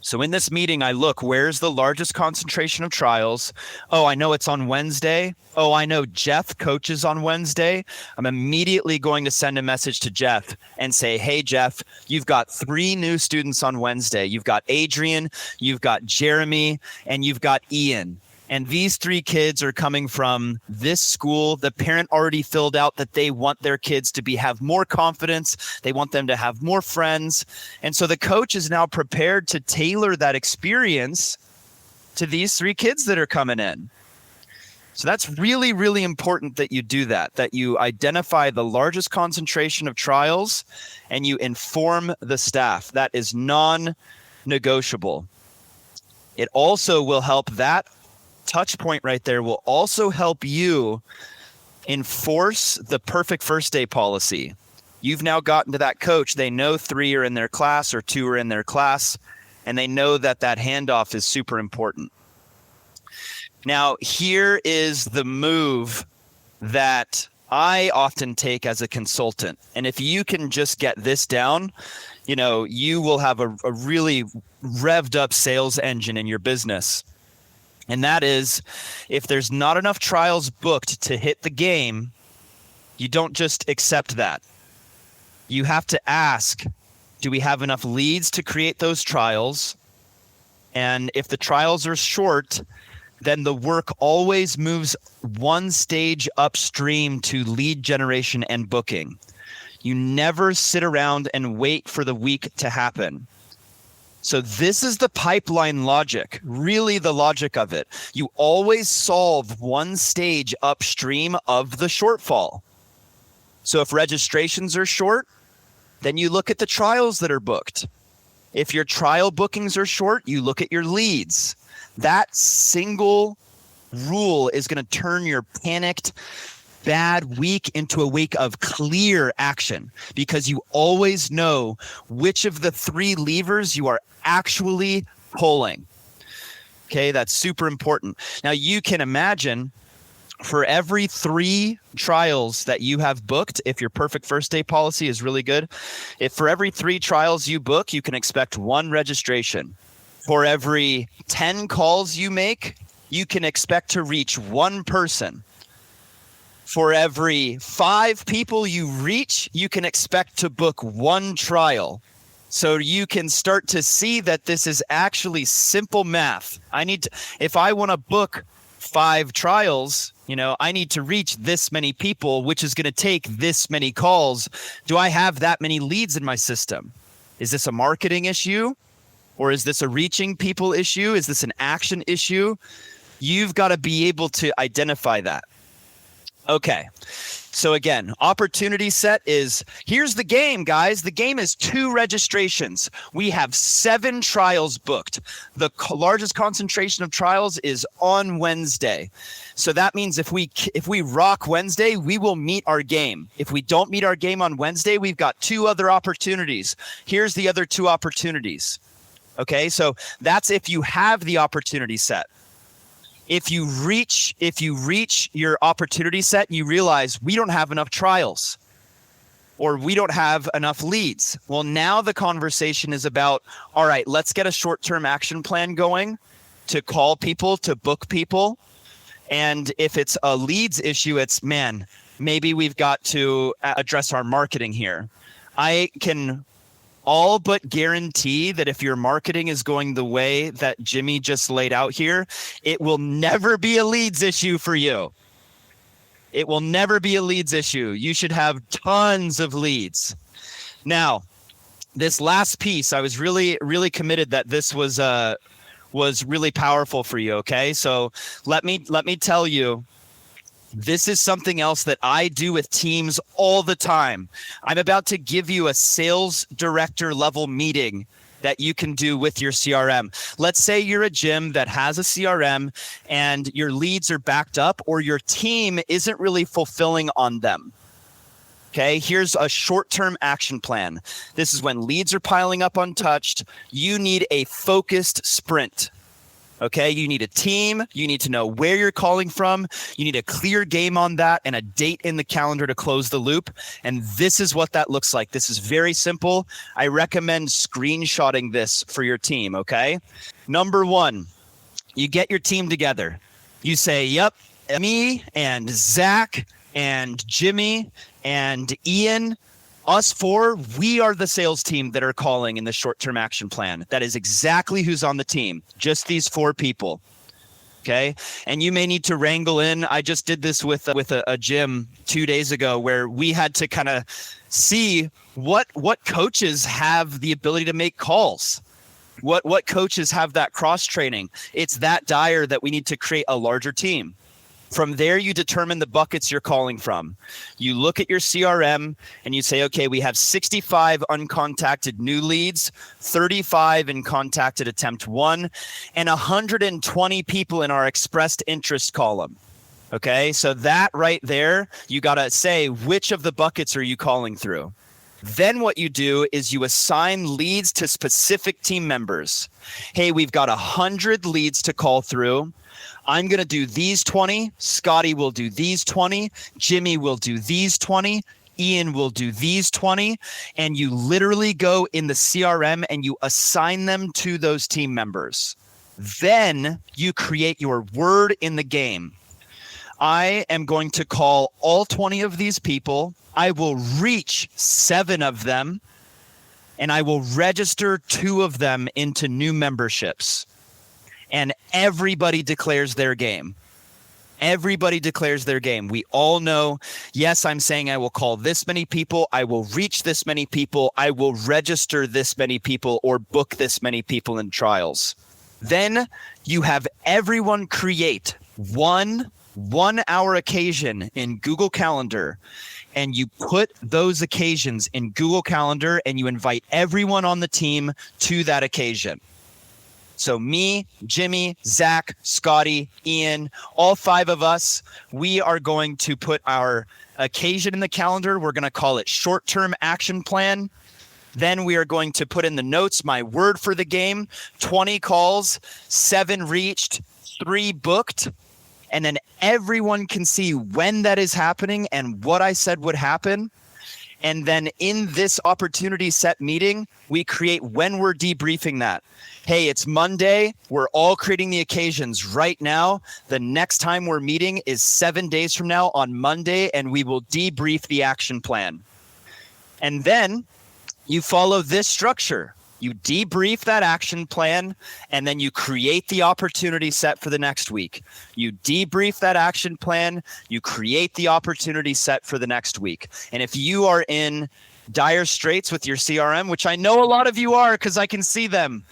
So in this meeting, I look, where's the largest concentration of trials? Oh, I know it's on Wednesday. Oh, I know Jeff coaches on Wednesday. I'm immediately going to send a message to Jeff and say, hey, Jeff, you've got 3 new students on Wednesday. You've got Adrian, you've got Jeremy, and you've got Ian. And these 3 kids are coming from this school. The parent already filled out that they want their kids to have more confidence. They want them to have more friends. And so the coach is now prepared to tailor that experience to these 3 kids that are coming in. So that's really, really important that you do that you identify the largest concentration of trials and you inform the staff. That is non-negotiable. It also will help, that touch point right there will also help you enforce the perfect first day policy. You've now gotten to that coach. They know 3 are in their class or 2 are in their class, and they know that handoff is super important. Now, here is the move that I often take as a consultant. And if you can just get this down, you will have a really revved up sales engine in your business. And that is, if there's not enough trials booked to hit the game, you don't just accept that. You have to ask, do we have enough leads to create those trials? And if the trials are short, then the work always moves 1 stage upstream to lead generation and booking. You never sit around and wait for the week to happen. So this is the pipeline logic, really the logic of it. You always solve 1 stage upstream of the shortfall. So if registrations are short, then you look at the trials that are booked. If your trial bookings are short, you look at your leads. That single rule is going to turn your panicked, bad week into a week of clear action, because you always know which of the 3 levers you are actually pulling. Okay, that's super important. Now you can imagine, for every 3 trials that you have booked, if your perfect first day policy is really good, if for every 3 trials you book, you can expect 1 registration. For every 10 calls you make, you can expect to reach 1 person. For every 5 people you reach, you can expect to book 1 trial. So you can start to see that this is actually simple math. If I want to book 5 trials, I need to reach this many people, which is going to take this many calls. Do I have that many leads in my system? Is this a marketing issue? Or is this a reaching people issue? Is this an action issue? You've got to be able to identify that. Okay. So again, opportunity set is, here's the game, guys. The game is 2 registrations. We have 7 trials booked. The largest concentration of trials is on Wednesday. So that means if we rock Wednesday, we will meet our game. If we don't meet our game on Wednesday, we've got 2 other opportunities. Here's the other 2 opportunities. Okay, so that's if you have the opportunity set. If you reach your opportunity set and you realize we don't have enough trials or we don't have enough leads, well, now the conversation is about, all right, let's get a short-term action plan going to call people, to book people. And if it's a leads issue, it's, man, maybe we've got to address our marketing here. I can all but guarantee that if your marketing is going the way that Jimmy just laid out here, it will never be a leads issue for you. It will never be a leads issue. You should have tons of leads. Now, this last piece, I was really, really committed that this was really powerful for you. Okay, so let me tell you, this is something else that I do with teams all the time. I'm about to give you a sales director level meeting that you can do with your CRM. Let's say you're a gym that has a CRM and your leads are backed up, or your team isn't really fulfilling on them. Okay, here's a short-term action plan. This is when leads are piling up untouched. You need a focused sprint. Okay, you need a team. You need to know where you're calling from. You need a clear game on that and a date in the calendar to close the loop. And this is what that looks like. This is very simple. I recommend screenshotting this for your team. Okay, number one, you get your team together. You say, yep, me and Zach and Jimmy and Ian, us four, we are the sales team that are calling in the short-term action plan. That is exactly who's on the team, just these four people. Okay, and you may need to wrangle in. I just did this with a gym 2 days ago where we had to kind of see what coaches have the ability to make calls. What coaches have that cross training. It's that dire that we need to create a larger team. From there, you determine the buckets you're calling from. You look at your CRM and you say, okay, we have 65 uncontacted new leads, 35 in contacted attempt 1, and 120 people in our expressed interest column. Okay, so that right there, you got to say, which of the buckets are you calling through? Then what you do is you assign leads to specific team members. Hey, we've got 100 leads to call through. I'm going to do these 20. Scotty will do these 20. Jimmy will do these 20. Ian will do these 20. And you literally go in the CRM and you assign them to those team members. Then you create your word in the game. I am going to call all 20 of these people. I will reach 7 of them, and I will register 2 of them into new memberships. And everybody declares their game. Everybody declares their game. We all know, yes, I'm saying I will call this many people. I will reach this many people. I will register this many people or book this many people in trials. Then you have everyone create one 1-hour occasion in Google Calendar, and you put those occasions in Google Calendar and you invite everyone on the team to that occasion. So me, Jimmy, Zach, Scotty, Ian, all 5 of us, we are going to put our occasion in the calendar. We're going to call it short-term action plan. Then we are going to put in the notes my word for the game, 20 calls, 7 reached, 3 booked. And then everyone can see when that is happening and what I said would happen. And then in this opportunity set meeting, we create when we're debriefing that. Hey, it's Monday. We're all creating the occasions right now. The next time we're meeting is 7 days from now on Monday, and we will debrief the action plan. And then you follow this structure. You debrief that action plan, and then you create the opportunity set for the next week. You debrief that action plan, you create the opportunity set for the next week. And if you are in dire straits with your CRM, which I know a lot of you are because I can see them,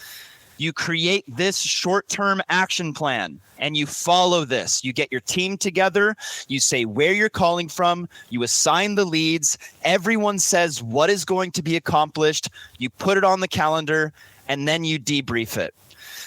you create this short-term action plan and you follow this. You get your team together, you say where you're calling from, you assign the leads, everyone says what is going to be accomplished, you put it on the calendar, and then you debrief it.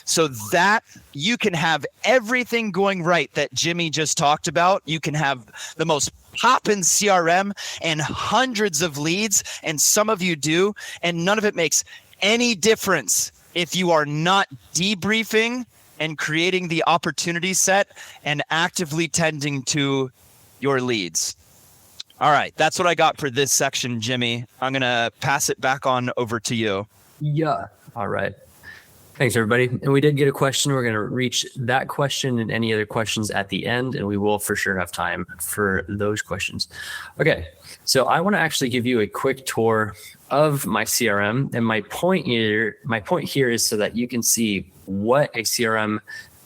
So that you can have everything going right that Jimmy just talked about. You can have the most poppin' CRM and hundreds of leads, and some of you do, and none of it makes any difference if you are not debriefing and creating the opportunity set and actively tending to your leads. All right, that's what I got for this section, Jimmy. I'm going to pass it back on over to you. Yeah. All right. Thanks, everybody. And we did get a question. We're going to reach that question and any other questions at the end, and we will for sure have time for those questions. Okay, so I want to actually give you a quick tour of my CRM, and my point here is so that you can see what a CRM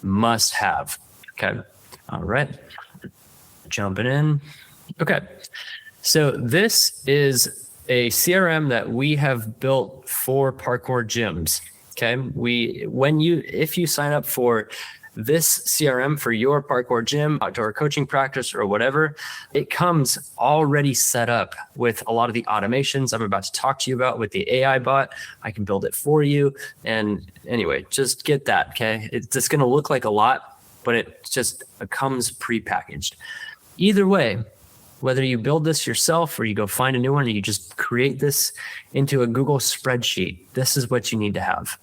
must have. Okay, all right, jumping in. Okay, so this is a CRM that we have built for parkour gyms. Okay, if you sign up for this CRM for your parkour gym, outdoor coaching practice, or whatever, it comes already set up with a lot of the automations I'm about to talk to you about with the AI bot. I can build it for you. And anyway, just get that. Okay, it's just going to look like a lot, but it comes prepackaged. Either way, whether you build this yourself or you go find a new one, or you just create this into a Google spreadsheet, this is what you need to have.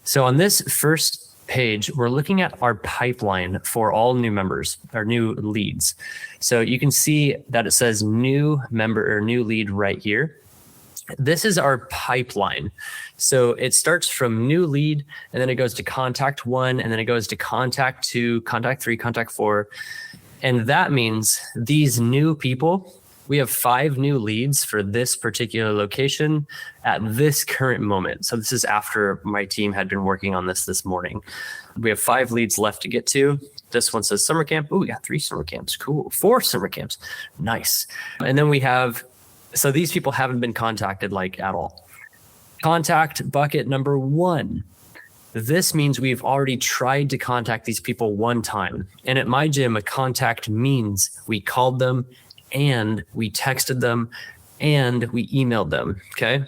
So on this first page, we're looking at our pipeline for all new members, our new leads. So you can see that it says new member or new lead right here. This is our pipeline. So it starts from new lead, and then it goes to contact 1, and then it goes to contact 2, contact 3, contact 4. And that means these new people, we have 5 new leads for this particular location at this current moment. So this is after my team had been working on this morning. We have 5 leads left to get to. This one says summer camp. Oh, we got 3 summer camps. Cool. 4 summer camps. Nice. And then we have, so these people haven't been contacted like at all. Contact bucket number 1. This means we've already tried to contact these people one time. And at my gym, a contact means we called them, and we texted them, and we emailed them. Okay.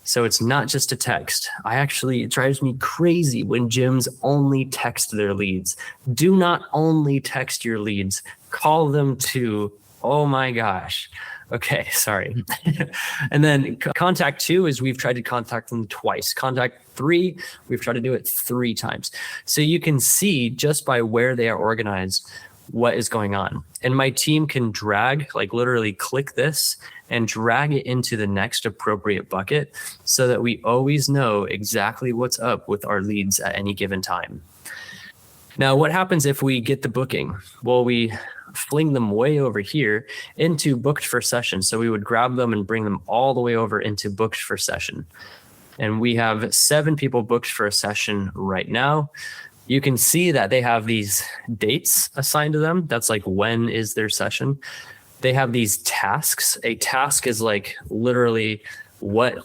So it's not just a text. It drives me crazy when gyms only text their leads. Do not only text your leads, call them too. Oh my gosh. Okay, sorry. And then contact 2 is we've tried to contact them twice. Contact 3, we've tried to do it 3 times. So you can see just by where they are organized what is going on. And my team can drag, like literally click this and drag it into the next appropriate bucket so that we always know exactly what's up with our leads at any given time. Now, what happens if we get the booking? Well, we fling them way over here into booked for session. So we would grab them and bring them all the way over into booked for session. And we have 7 people booked for a session right now. You can see that they have these dates assigned to them. That's like, when is their session? They have these tasks. A task is like literally, what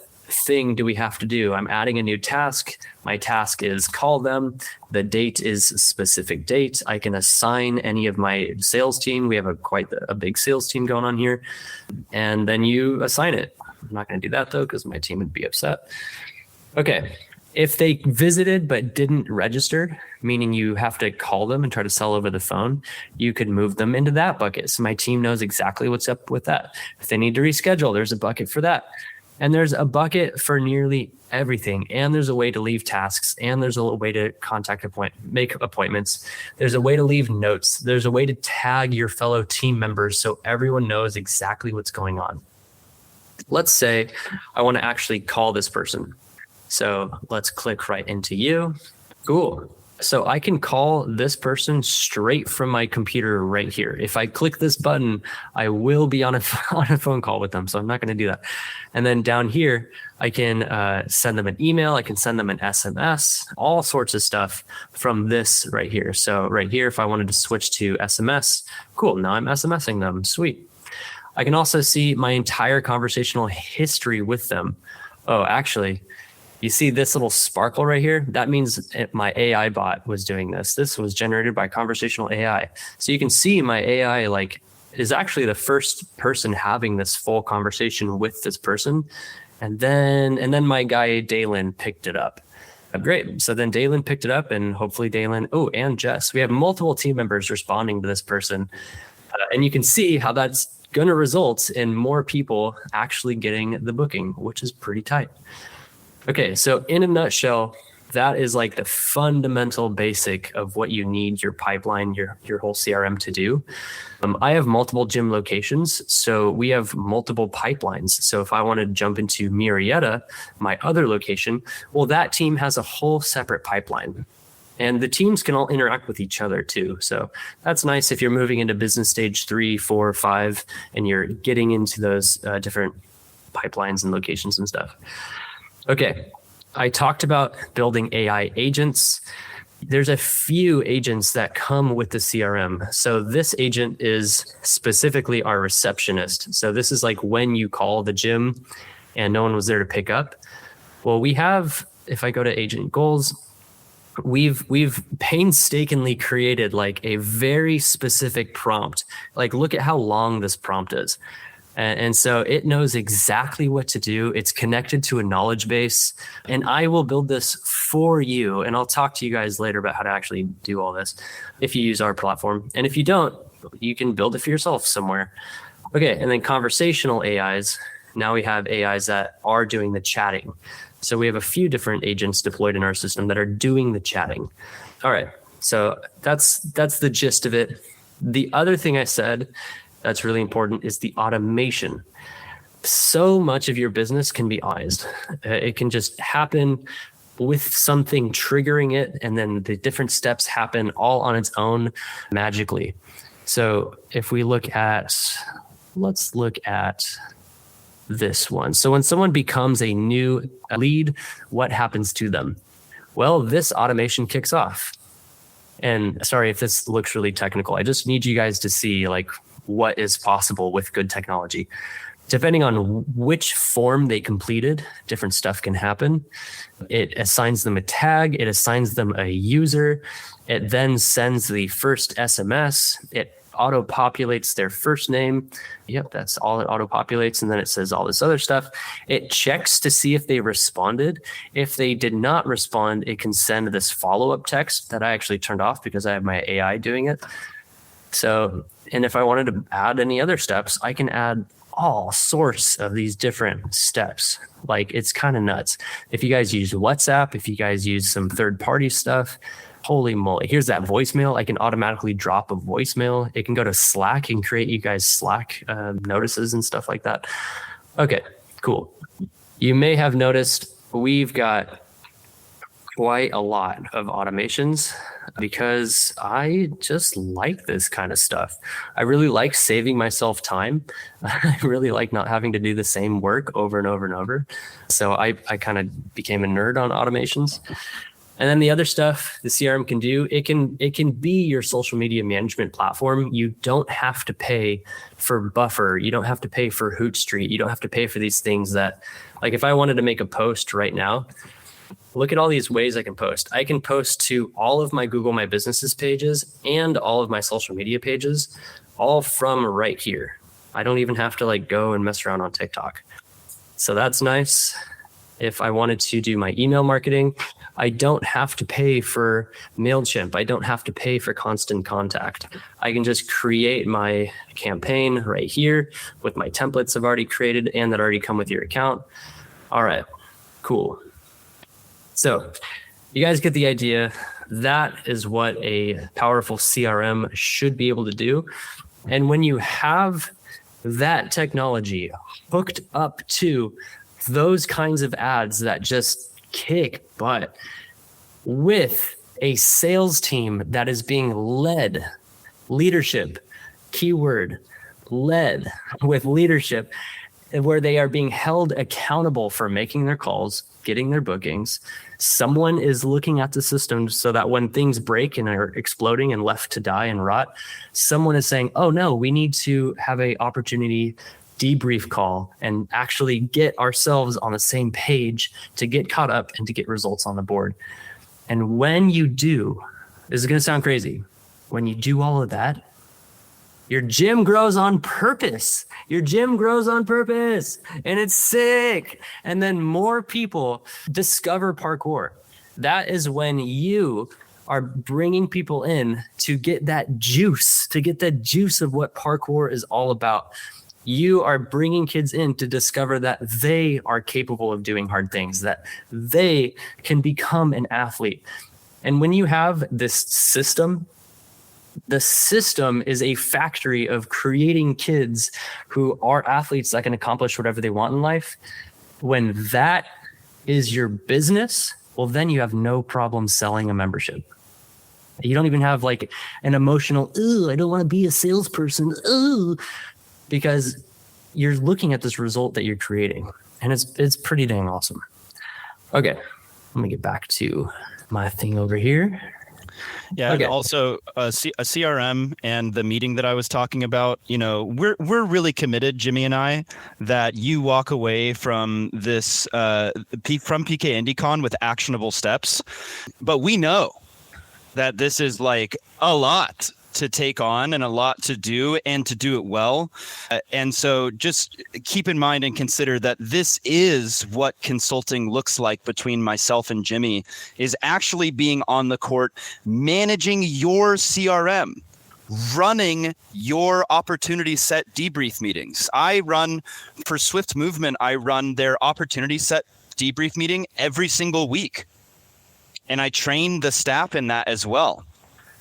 thing do we have to do? I'm adding a new task. My task is call them. The date is specific date. I can assign any of my sales team. We have quite a big sales team going on here. And then you assign it. I'm not going to do that though, because my team would be upset. Okay. If they visited but didn't register, meaning you have to call them and try to sell over the phone, you could move them into that bucket. So my team knows exactly what's up with that. If they need to reschedule, there's a bucket for that. And there's a bucket for nearly everything. And there's a way to leave tasks. And there's a way to make appointments. There's a way to leave notes. There's a way to tag your fellow team members so everyone knows exactly what's going on. Let's say I want to actually call this person. So let's click right into you. Cool. So I can call this person straight from my computer right here. If I click this button, I will be on a phone call with them. So I'm not going to do that. And then down here, I can send them an email. I can send them an SMS, all sorts of stuff from this right here. So right here, if I wanted to switch to SMS, cool. Now I'm SMSing them. Sweet. I can also see my entire conversational history with them. Oh, actually, you see this little sparkle right here? That means my AI bot was doing this. This was generated by conversational AI. So you can see my AI is actually the first person having this full conversation with this person. And then my guy Dalen picked it up. Great. So then Dalen picked it up, and hopefully Dalen, and Jess. We have multiple team members responding to this person. And you can see how that's going to result in more people actually getting the booking, which is pretty tight. Okay, so in a nutshell, that is like the fundamental basic of what you need your pipeline, your whole CRM to do. I have multiple gym locations, so we have multiple pipelines. So if I want to jump into Murrieta, my other location, well, that team has a whole separate pipeline. And the teams can all interact with each other too. So that's nice if you're moving into business stage 3, 4, 5, and you're getting into those different pipelines and locations and stuff. Okay, I talked about building AI agents. There's a few agents that come with the CRM. So this agent is specifically our receptionist. So this is like when you call the gym and no one was there to pick up. Well, we have, if I go to agent goals, we've painstakingly created like a very specific prompt. Like, look at how long this prompt is. And so it knows exactly what to do. It's connected to a knowledge base, and I will build this for you. And I'll talk to you guys later about how to actually do all this if you use our platform. And if you don't, you can build it for yourself somewhere. Okay. And then conversational AIs. Now we have AIs that are doing the chatting. So we have a few different agents deployed in our system that are doing the chatting. All right. So that's the gist of it. The other thing I said that's really important is the automation. So much of your business can be automated. It can just happen with something triggering it, and then the different steps happen all on its own magically. So if we look at, let's look at this one. So when someone becomes a new lead, what happens to them? Well, this automation kicks off. And sorry if this looks really technical. I just need you guys to see like what is possible with good technology. Depending on which form they completed, different stuff can happen. It assigns them a tag, it assigns them a user, it then sends the first SMS, it auto-populates their first name. Yep, that's all it auto-populates, and then it says all this other stuff. It checks to see if they responded. If they did not respond, it can send this follow-up text that I actually turned off because I have my AI doing it. So, and if I wanted to add any other steps, I can add all sorts of these different steps. Like, it's kind of nuts. If you guys use WhatsApp, if you guys use some third-party stuff, holy moly. Here's that voicemail. I can automatically drop a voicemail. It can go to Slack and create you guys Slack notices and stuff like that. Okay, cool. You may have noticed we've got quite a lot of automations because I just like this kind of stuff. I really like saving myself time. I really like not having to do the same work over and over and over. So I kind of became a nerd on automations. And then the other stuff the CRM can do, it can be your social media management platform. You don't have to pay for Buffer. You don't have to pay for Hootstreet. You don't have to pay for these things that, like, if I wanted to make a post right now, look at all these ways I can post. I can post to all of my Google My Businesses pages and all of my social media pages, all from right here. I don't even have to like go and mess around on TikTok. So that's nice. If I wanted to do my email marketing, I don't have to pay for MailChimp. I don't have to pay for Constant Contact. I can just create my campaign right here with my templates I've already created and that already come with your account. All right, cool. So you guys get the idea. That is what a powerful CRM should be able to do. And when you have that technology hooked up to those kinds of ads that just kick butt with a sales team that is being led, leadership, keyword, led with leadership, where they are being held accountable for making their calls, getting their bookings. Someone is looking at the system so that when things break and are exploding and left to die and rot, someone is saying, oh no, we need to have an opportunity debrief call and actually get ourselves on the same page to get caught up and to get results on the board. And when you do, this is going to sound crazy, when you do all of that, your gym grows on purpose. Your gym grows on purpose, and it's sick. And then more people discover parkour. That is when you are bringing people in to get that juice of what parkour is all about. You are bringing kids in to discover that they are capable of doing hard things, that they can become an athlete. And when you have this system, the system is a factory of creating kids who are athletes that can accomplish whatever they want in life. When that is your business, well, then you have no problem selling a membership. You don't even have like an emotional, "Ooh, I don't want to be a salesperson," ooh, because you're looking at this result that you're creating, and it's pretty dang awesome. Okay, let me get back to my thing over here. Yeah, Okay. and also a CRM and the meeting that I was talking about, we're really committed, Jimmy and I, that you walk away from this from PKINDYCON with actionable steps. But we know that this is like a lot to take on and a lot to do and to do it well. And so just keep in mind and consider that this is what consulting looks like between myself and Jimmy, is actually being on the court, managing your CRM, running your opportunity set debrief meetings. I run for Swift Movement, I run their opportunity set debrief meeting every single week. And I train the staff in that as well.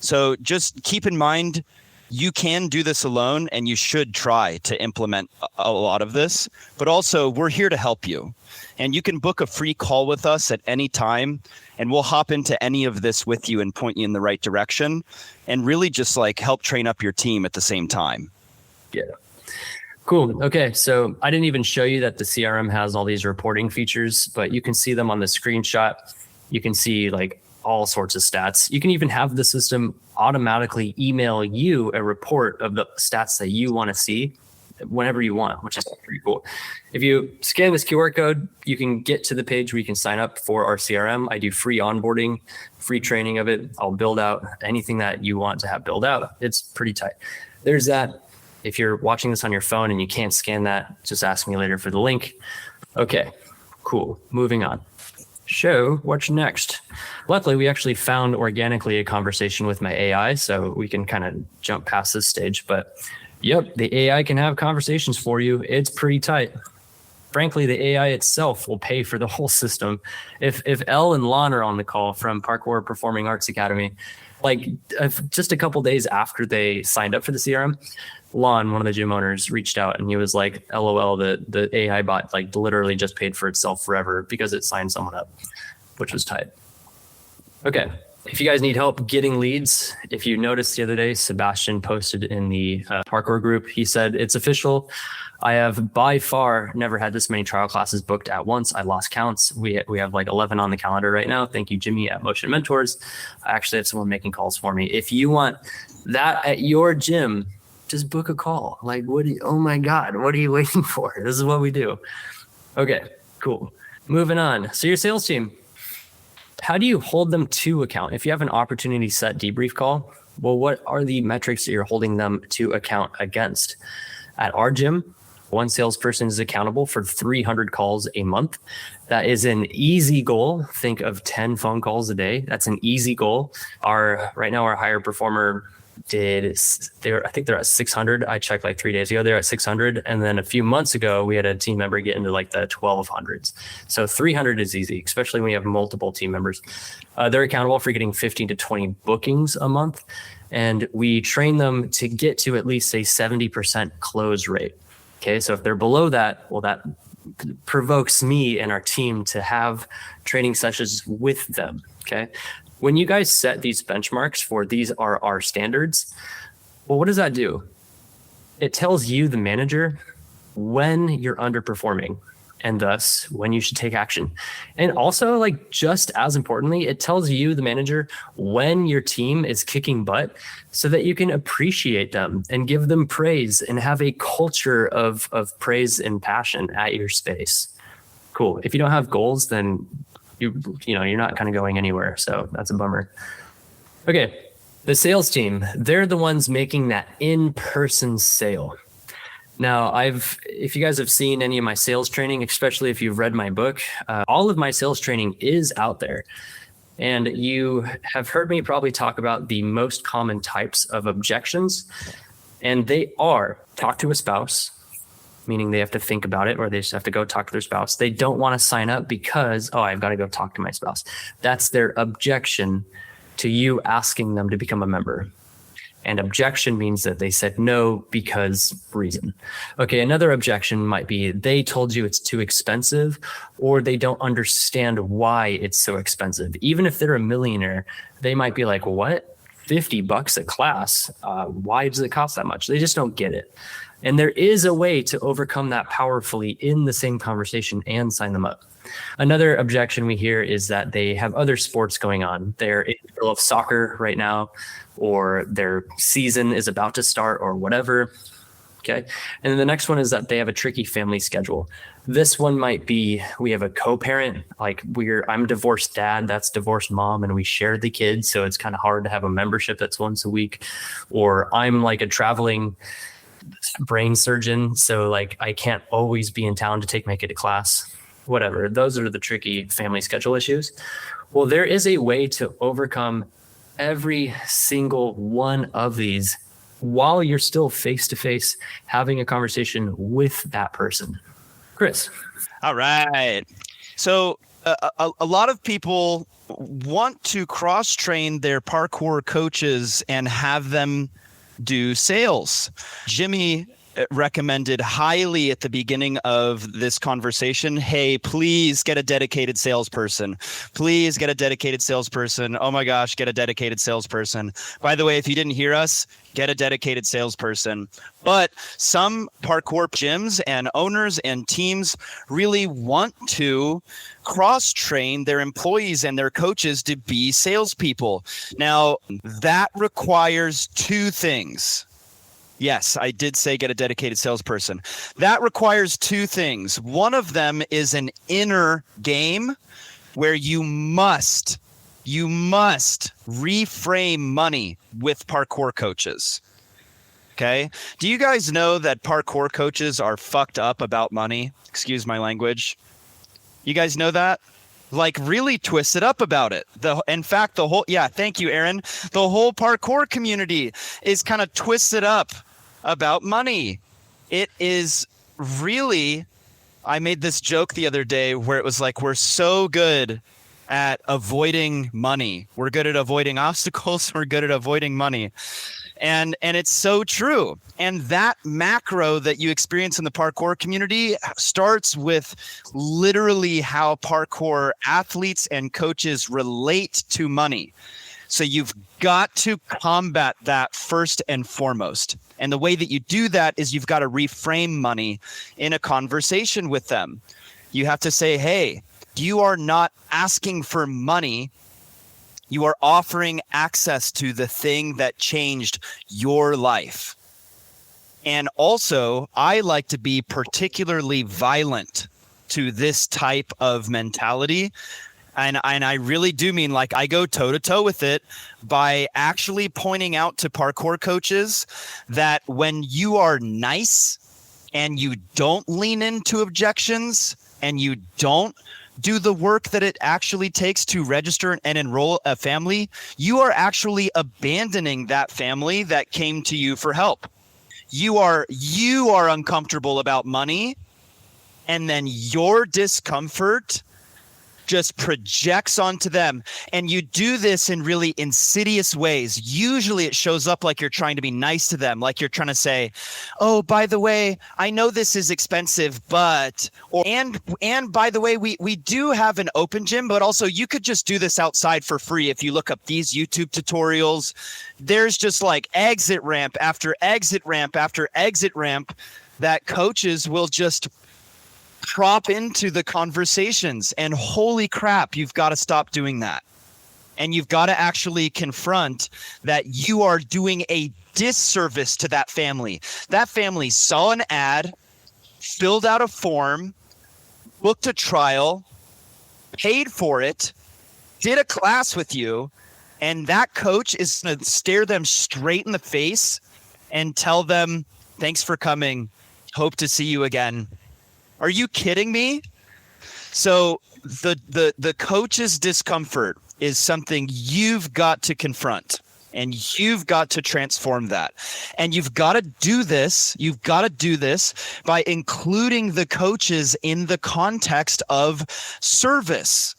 So just keep in mind, you can do this alone and you should try to implement a lot of this, but also we're here to help you. And you can book a free call with us at any time and we'll hop into any of this with you and point you in the right direction and really just like help train up your team at the same time. Yeah. Cool. Okay. So I didn't even show you that the CRM has all these reporting features, but you can see them on the screenshot. You can see like all sorts of stats. You can even have the system automatically email you a report of the stats that you want to see whenever you want, which is pretty cool. If you scan this QR code, you can get to the page where you can sign up for our CRM. I do free onboarding, free training of it. I'll build out anything that you want to have built out. It's pretty tight. There's that. If you're watching this on your phone and you can't scan that, just ask me later for the link. Okay, cool. Moving on. Show what's next. Luckily, we actually found organically a conversation with my AI, so we can kind of jump past this stage. But yep, the AI can have conversations for you. It's pretty tight. Frankly, the AI itself will pay for the whole system. If Elle and Lon are on the call from Parkour Performing Arts Academy, like just a couple days after they signed up for the CRM, Lon, one of the gym owners, reached out and he was like, LOL, the AI bot like literally just paid for itself forever because it signed someone up, which was tight. Okay. If you guys need help getting leads, if you noticed the other day, Sebastian posted in the parkour group, he said, it's official. I have by far never had this many trial classes booked at once. I lost counts. We have like 11 on the calendar right now. Thank you, Jimmy at Motion Mentors. I actually have someone making calls for me. If you want that at your gym, just book a call. Like, oh my God, what are you waiting for? This is what we do. Okay, cool. Moving on. So your sales team, how do you hold them to account? If you have an opportunity set debrief call, well, what are the metrics that you're holding them to account against? At our gym, one salesperson is accountable for 300 calls a month. That is an easy goal. Think of 10 phone calls a day. That's an easy goal. Right now, our higher performer I think they're at 600. I checked like 3 days ago, they're at 600. And then a few months ago, we had a team member get into like the 1200s. So 300 is easy, especially when you have multiple team members. They're accountable for getting 15 to 20 bookings a month. And we train them to get to at least a 70% close rate. Okay. So if they're below that, well, that provokes me and our team to have training sessions with them. Okay. When you guys set these benchmarks for these are our standards, well, what does that do? It tells you, the manager, when you're underperforming and thus when you should take action. And also, like, just as importantly, it tells you, the manager, when your team is kicking butt so that you can appreciate them and give them praise and have a culture of praise and passion at your space. Cool. If you don't have goals, then you're not kind of going anywhere. So that's a bummer. Okay. The sales team, they're the ones making that in-person sale. Now, if you guys have seen any of my sales training, especially if you've read my book, all of my sales training is out there. And you have heard me probably talk about the most common types of objections. And they are: talk to a spouse, meaning they have to think about it or they just have to go talk to their spouse. They don't want to sign up because, oh, I've got to go talk to my spouse. That's their objection to you asking them to become a member. And objection means that they said no because reason. Okay, another objection might be they told you it's too expensive, or they don't understand why it's so expensive. Even if they're a millionaire, they might be like, what? $50 a class? Why does it cost that much? They just don't get it. And there is a way to overcome that powerfully in the same conversation and sign them up. Another objection we hear is that they have other sports going on. They're in the middle of soccer right now, or their season is about to start, or whatever. Okay. And then the next one is that they have a tricky family schedule. This one might be, we have a co-parent, like I'm a divorced dad, that's divorced mom, and we share the kids. So it's kind of hard to have a membership that's once a week. Or I'm like a traveling brain surgeon. So like I can't always be in town to take my kid to class. Whatever. Those are the tricky family schedule issues. Well, there is a way to overcome every single one of these while you're still face-to-face having a conversation with that person. Chris. All right. So a lot of people want to cross-train their parkour coaches and have them do sales. Jimmy recommended highly at the beginning of this conversation, hey, please get a dedicated salesperson. Please get a dedicated salesperson. Oh my gosh, get a dedicated salesperson. By the way, if you didn't hear us, get a dedicated salesperson. But some parkour gyms and owners and teams really want to cross-train their employees and their coaches to be salespeople. Now, that requires two things. Yes, I did say get a dedicated salesperson. That requires two things. One of them is an inner game where you must reframe money with parkour coaches. Okay? Do you guys know that parkour coaches are fucked up about money? Excuse my language. You guys know that? Like really twisted up about it. Thank you, Aaron. The whole parkour community is kind of twisted up about money. It is really, I made this joke the other day where it was like, we're so good at avoiding money. We're good at avoiding obstacles. We're good at avoiding money. And it's so true. And that macro that you experience in the parkour community starts with literally how parkour athletes and coaches relate to money. So you've got to combat that first and foremost. And the way that you do that is you've got to reframe money in a conversation with them. You have to say, hey, you are not asking for money. You are offering access to the thing that changed your life. And also, I like to be particularly violent to this type of mentality. And I really do mean, like, I go toe to toe with it by actually pointing out to parkour coaches that when you are nice and you don't lean into objections and you don't do the work that it actually takes to register and enroll a family, you are actually abandoning that family that came to you for help. You are uncomfortable about money, and then your discomfort just projects onto them. And you do this in really insidious ways. Usually it shows up like you're trying to be nice to them, like you're trying to say, oh, by the way, I know this is expensive, but, and by the way, we do have an open gym, but also you could just do this outside for free. If you look up these YouTube tutorials, there's just like exit ramp after exit ramp after exit ramp that coaches will just prop into the conversations. And holy crap, you've got to stop doing that. And you've got to actually confront that you are doing a disservice to that family. That family saw an ad, filled out a form, booked a trial, paid for it, did a class with you, and that coach is going to stare them straight in the face and tell them, thanks for coming. Hope to see you again. Are you kidding me? So the coach's discomfort is something you've got to confront. And you've got to transform that. And you've got to do this. You've got to do this by including the coaches in the context of service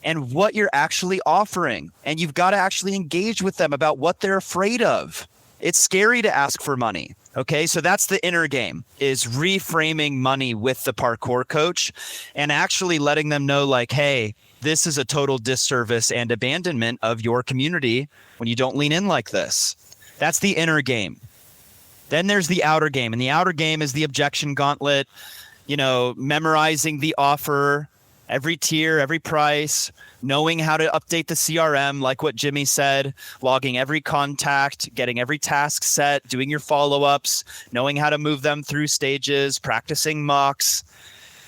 and what you're actually offering. And you've got to actually engage with them about what they're afraid of. It's scary to ask for money. Okay, so that's the inner game, is reframing money with the parkour coach and actually letting them know, like, hey, this is a total disservice and abandonment of your community when you don't lean in like this. That's the inner game. Then there's the outer game. And the outer game is the objection gauntlet, memorizing the offer, every tier, every price, knowing how to update the CRM, like what Jimmy said, logging every contact, getting every task set, doing your follow-ups, knowing how to move them through stages, practicing mocks.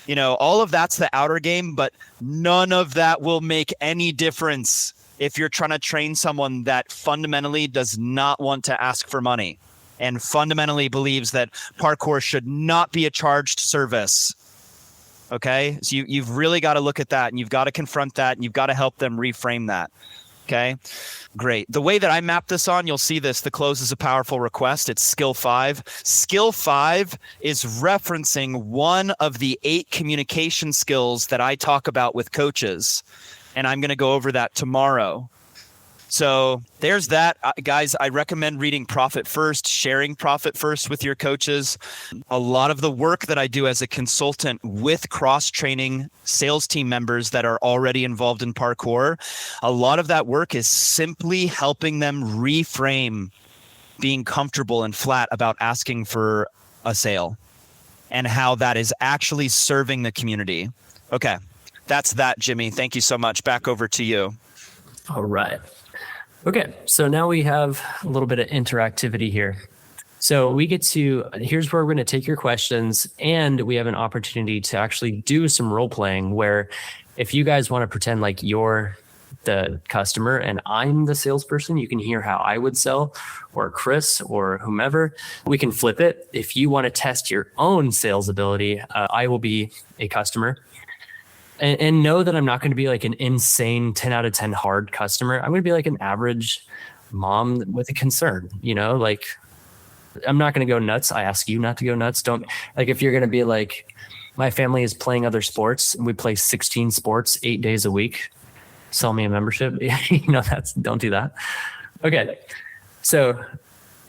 All of that's the outer game, but none of that will make any difference if you're trying to train someone that fundamentally does not want to ask for money and fundamentally believes that parkour should not be a charged service. Okay, so you've really got to look at that, and you've got to confront that, and you've got to help them reframe that. Okay, great. The way that I map this on, you'll see this, the close is a powerful request. It's skill 5. Skill 5 is referencing one of the 8 communication skills that I talk about with coaches. And I'm going to go over that tomorrow. So there's that. Guys, I recommend reading Profit First, sharing Profit First with your coaches. A lot of the work that I do as a consultant with cross-training sales team members that are already involved in parkour, a lot of that work is simply helping them reframe being comfortable and flat about asking for a sale and how that is actually serving the community. Okay, that's that, Jimmy. Thank you so much. Back over to you. All right. Okay, so now we have a little bit of interactivity here. So here's where we're going to take your questions, and we have an opportunity to actually do some role playing where if you guys want to pretend like you're the customer and I'm the salesperson, you can hear how I would sell, or Chris or whomever. We can flip it. If you want to test your own sales ability, I will be a customer. And know that I'm not going to be like an insane 10 out of 10 hard customer. I'm going to be like an average mom with a concern, like I'm not going to go nuts. I ask you not to go nuts. If you're going to be like, my family is playing other sports and we play 16 sports 8 days a week, sell me a membership. Don't do that. Okay. So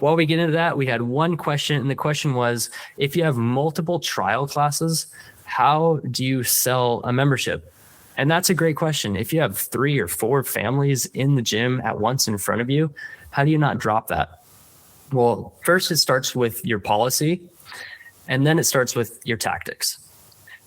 while we get into that, we had one question, and the question was, if you have multiple trial classes, how do you sell a membership? And that's a great question. If you have 3 or 4 families in the gym at once in front of you, how do you not drop that? Well, first it starts with your policy, and then it starts with your tactics.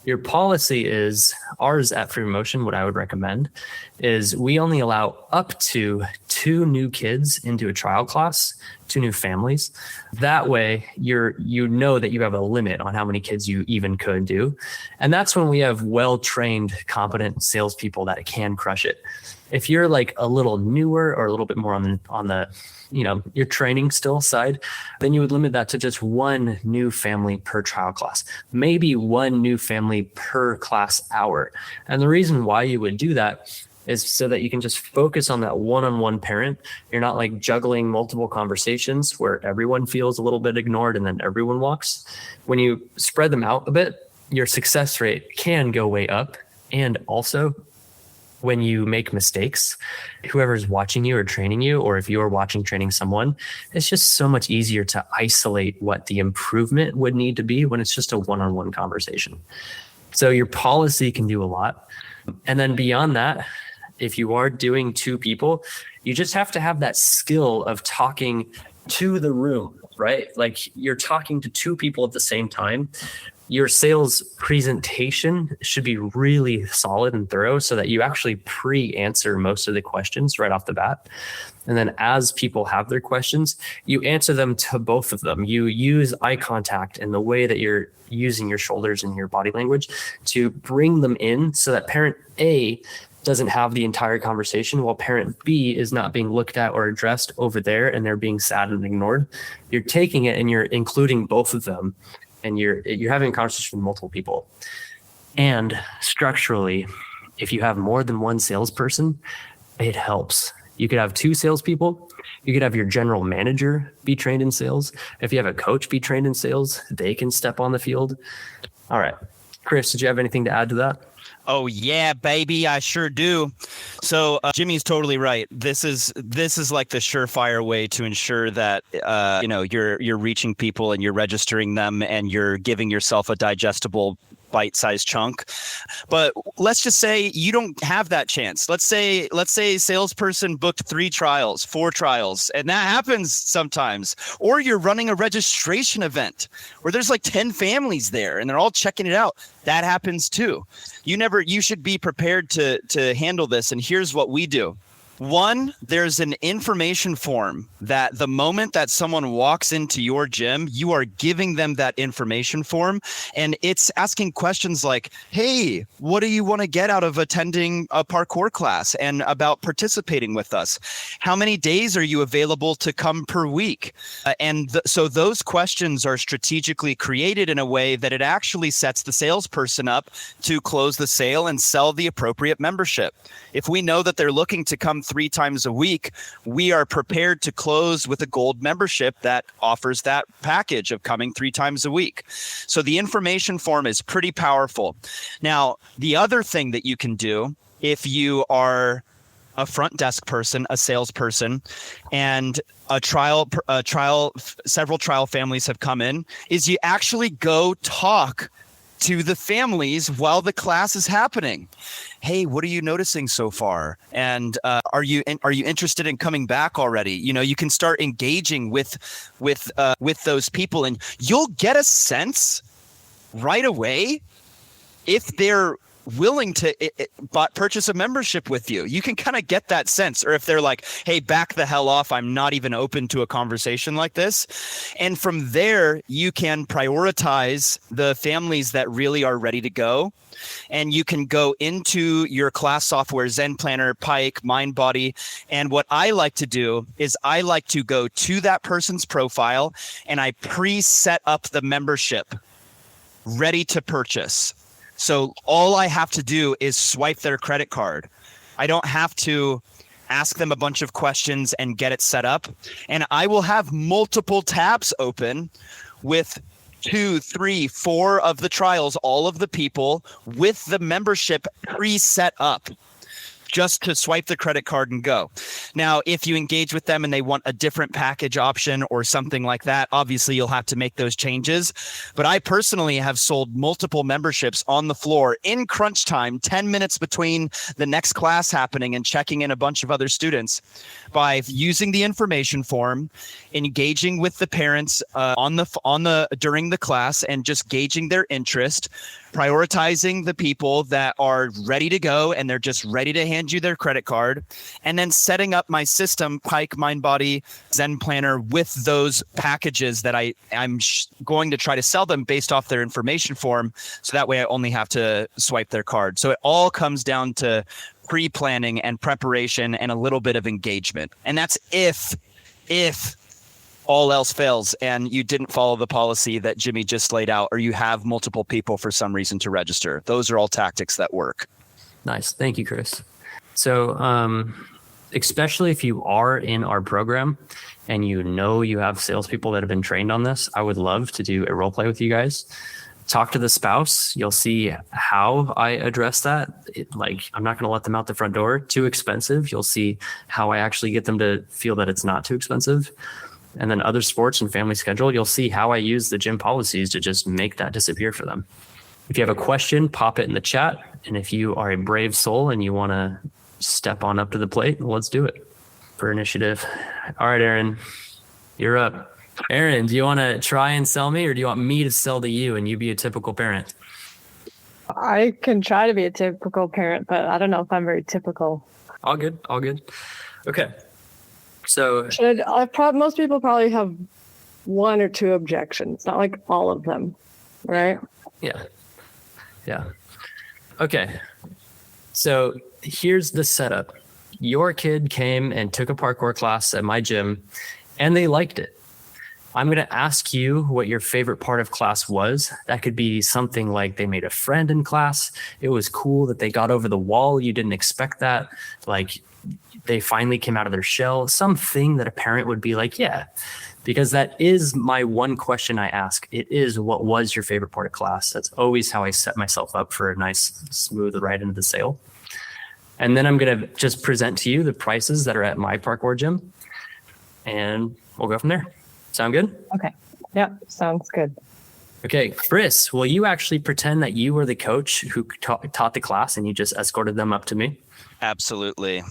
Your policy is, ours at Free Motion, what I would recommend is we only allow up to 2 new kids into a trial class, 2 new families. That way you know that you have a limit on how many kids you even could do. And that's when we have well-trained, competent salespeople that can crush it. If you're like a little newer or a little bit more on the your training still side, then you would limit that to just 1 new family per trial class, maybe 1 new family per class hour. And the reason why you would do that is so that you can just focus on that one-on-one parent. You're not like juggling multiple conversations where everyone feels a little bit ignored and then everyone walks. When you spread them out a bit, your success rate can go way up. And also, when you make mistakes, whoever's watching you or training you, or if you're watching training someone, it's just so much easier to isolate what the improvement would need to be when it's just a one-on-one conversation. So your policy can do a lot. And then beyond that, if you are doing 2 people, you just have to have that skill of talking to the room, right? Like you're talking to 2 people at the same time. Your sales presentation should be really solid and thorough so that you actually pre-answer most of the questions right off the bat. And then as people have their questions, you answer them to both of them. You use eye contact and the way that you're using your shoulders and your body language to bring them in so that parent A doesn't have the entire conversation while parent B is not being looked at or addressed over there and they're being sad and ignored. You're taking it and you're including both of them. And you're having a conversation with multiple people. And structurally, if you have more than 1 salesperson, it helps. You could have 2 salespeople. You could have your general manager be trained in sales. If you have a coach be trained in sales, they can step on the field. All right. Chris, did you have anything to add to that? Oh yeah, baby, I sure do. So Jimmy's totally right. This is like the surefire way to ensure that you're reaching people and you're registering them and you're giving yourself a digestible bite-sized chunk. But let's just say you don't have that chance. Let's say a salesperson booked 3 trials, 4 trials, and that happens sometimes. Or you're running a registration event where there's like 10 families there and they're all checking it out. That happens too. You should be prepared to handle this. And here's what we do. 1, there's an information form that the moment that someone walks into your gym, you are giving them that information form. And it's asking questions like, hey, what do you want to get out of attending a parkour class and about participating with us? How many days are you available to come per week? So those questions are strategically created in a way that it actually sets the salesperson up to close the sale and sell the appropriate membership. If we know that they're looking to come 3 times a week, we are prepared to close with a gold membership that offers that package of coming 3 times a week. So the information form is pretty powerful. Now, the other thing that you can do if you are a front desk person, a salesperson, and several trial families have come in, is you actually go talk to the families while the class is happening. Hey, what are you noticing so far? And are you interested in coming back already? You can start engaging with those people, and you'll get a sense right away if they're willing to purchase a membership with you. You can kind of get that sense. Or if they're like, hey, back the hell off, I'm not even open to a conversation like this. And from there, you can prioritize the families that really are ready to go. And you can go into your class software, Zen Planner, Pike, MindBody. And what I like to do is I like to go to that person's profile and I pre-set up the membership ready to purchase. So all I have to do is swipe their credit card. I don't have to ask them a bunch of questions and get it set up. And I will have multiple tabs open with 2, 3, 4 of the trials, all of the people with the membership pre-set up, just to swipe the credit card and go. Now, if you engage with them and they want a different package option or something like that, obviously you'll have to make those changes. But I personally have sold multiple memberships on the floor in crunch time, 10 minutes between the next class happening and checking in a bunch of other students, by using the information form, engaging with the parents during the class and just gauging their interest, prioritizing the people that are ready to go and they're just ready to hand you their credit card, and then setting up my system, Pike, MindBody, Zen Planner, with those packages that I'm going to try to sell them based off their information form. So that way I only have to swipe their card. So it all comes down to pre-planning and preparation and a little bit of engagement. And that's if all else fails and you didn't follow the policy that Jimmy just laid out, or you have multiple people for some reason to register. Those are all tactics that work. Nice. Thank you, Chris. So especially if you are in our program and you have salespeople that have been trained on this, I would love to do a role play with you guys. Talk to the spouse. You'll see how I address that. I'm not going to let them out the front door. Too expensive. You'll see how I actually get them to feel that it's not too expensive. And then other sports and family schedule, you'll see how I use the gym policies to just make that disappear for them. If you have a question, pop it in the chat. And if you are a brave soul and you want to step on up to the plate, let's do it for initiative. All right, Aaron, you're up. Aaron, do you want to try and sell me, or do you want me to sell to you and you be a typical parent? I can try to be a typical parent, but I don't know if I'm very typical. All good. Okay. So most people probably have 1 or 2 objections, not like all of them, right? Yeah. Okay. So here's the setup. Your kid came and took a parkour class at my gym and they liked it. I'm going to ask you what your favorite part of class was. That could be something like they made a friend in class. It was cool that they got over the wall. You didn't expect that. Like they finally came out of their shell, something that a parent would be like, yeah, because that is my one question I ask. It is, what was your favorite part of class? That's always how I set myself up for a nice, smooth ride into the sale. And then I'm going to just present to you the prices that are at my parkour gym, and we'll go from there. Sound good? Okay. Yep. Sounds good. Okay, Chris, will you actually pretend that you were the coach who taught the class and you just escorted them up to me? Absolutely.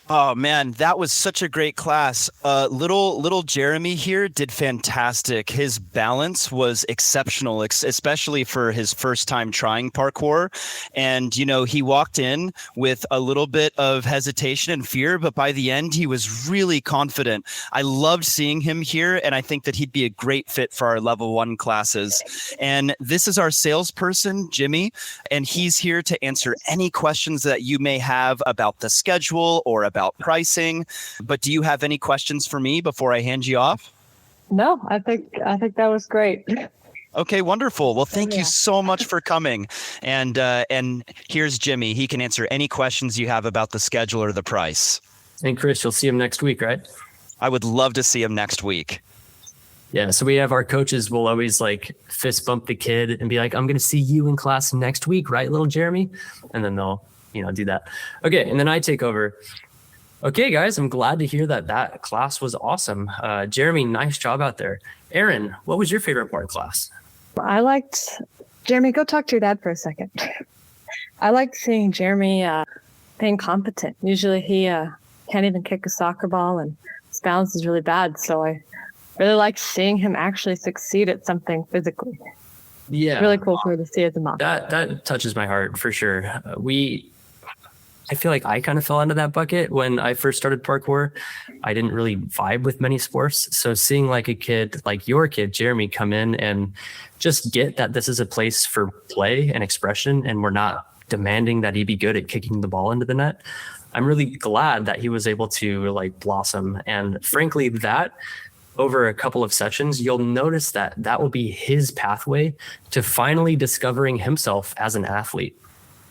Oh man, that was such a great class. Little Jeremy here did fantastic. His balance was exceptional, especially for his first time trying parkour. And he walked in with a little bit of hesitation and fear, but by the end he was really confident. I loved seeing him here, and I think that he'd be a great fit for our level 1 classes. And this is our salesperson, Jimmy, and he's here to answer any questions that you may have about the schedule or about pricing. But do you have any questions for me before I hand you off? No, I think that was great. Okay, wonderful. Well, thank you so much for coming. And here's Jimmy. He can answer any questions you have about the schedule or the price. And Chris, you'll see him next week, right? I would love to see him next week. Yeah, so we have our coaches will always like fist bump the kid and be like, I'm going to see you in class next week, right, little Jeremy? And then they'll, do that. Okay, and then I take over. Okay, guys, I'm glad to hear that class was awesome. Jeremy, nice job out there. Aaron, what was your favorite part of class? Jeremy, go talk to your dad for a second. I liked seeing Jeremy being competent. Usually he can't even kick a soccer ball and his balance is really bad. So I really liked seeing him actually succeed at something physically. Yeah. It's really cool for me to see as a mom. That touches my heart for sure. I feel like I kind of fell into that bucket when I first started parkour. I didn't really vibe with many sports. So seeing like a kid, like your kid, Jeremy, come in and just get that this is a place for play and expression, and we're not demanding that he be good at kicking the ball into the net. I'm really glad that he was able to like blossom. And frankly, that over a couple of sessions, you'll notice that will be his pathway to finally discovering himself as an athlete.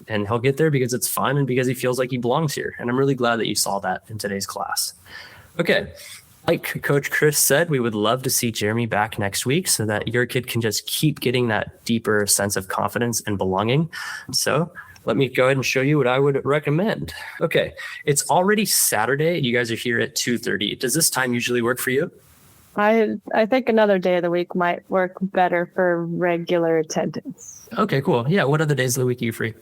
And he'll get there because it's fun and because he feels like he belongs here. And I'm really glad that you saw that in today's class. Okay. Like Coach Chris said, we would love to see Jeremy back next week so that your kid can just keep getting that deeper sense of confidence and belonging. So let me go ahead and show you what I would recommend. Okay. It's already Saturday. You guys are here at 2:30. Does this time usually work for you? I think another day of the week might work better for regular attendance. Okay, cool. Yeah. What other days of the week are you free?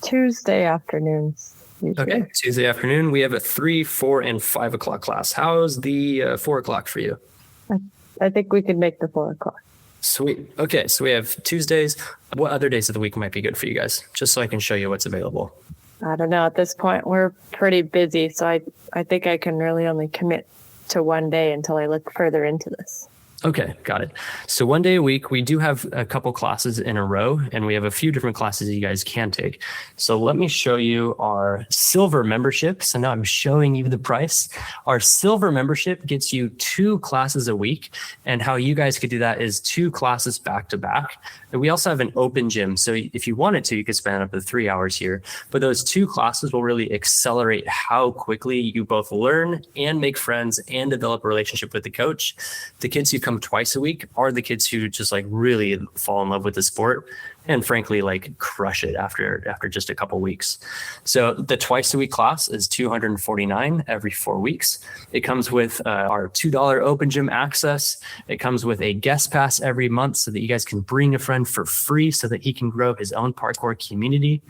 Tuesday afternoons. Usually. Okay, Tuesday afternoon. We have a 3, 4, and 5 o'clock class. How's the 4 o'clock for you? I think we could make the 4 o'clock. Sweet. Okay, so we have Tuesdays. What other days of the week might be good for you guys? Just so I can show you what's available. I don't know. At this point, we're pretty busy, so I think I can really only commit to one day until I look further into this. Okay, got it. So one day a week, we do have a couple classes in a row, and we have a few different classes you guys can take. So let me show you our silver membership. So now I'm showing you the price. Our silver membership gets you 2 classes a week, and how you guys could do that is 2 classes back to back. And we also have an open gym. So if you wanted to, you could spend up to 3 hours here. But those 2 classes will really accelerate how quickly you both learn and make friends and develop a relationship with the coach. The kids who come twice a week are the kids who just like really fall in love with the sport and frankly like crush it after just a couple weeks. So the twice a week class is $249 every 4 weeks. It comes with our $2 open gym access. It comes with a guest pass every month so that you guys can bring a friend for free so that he can grow his own parkour community.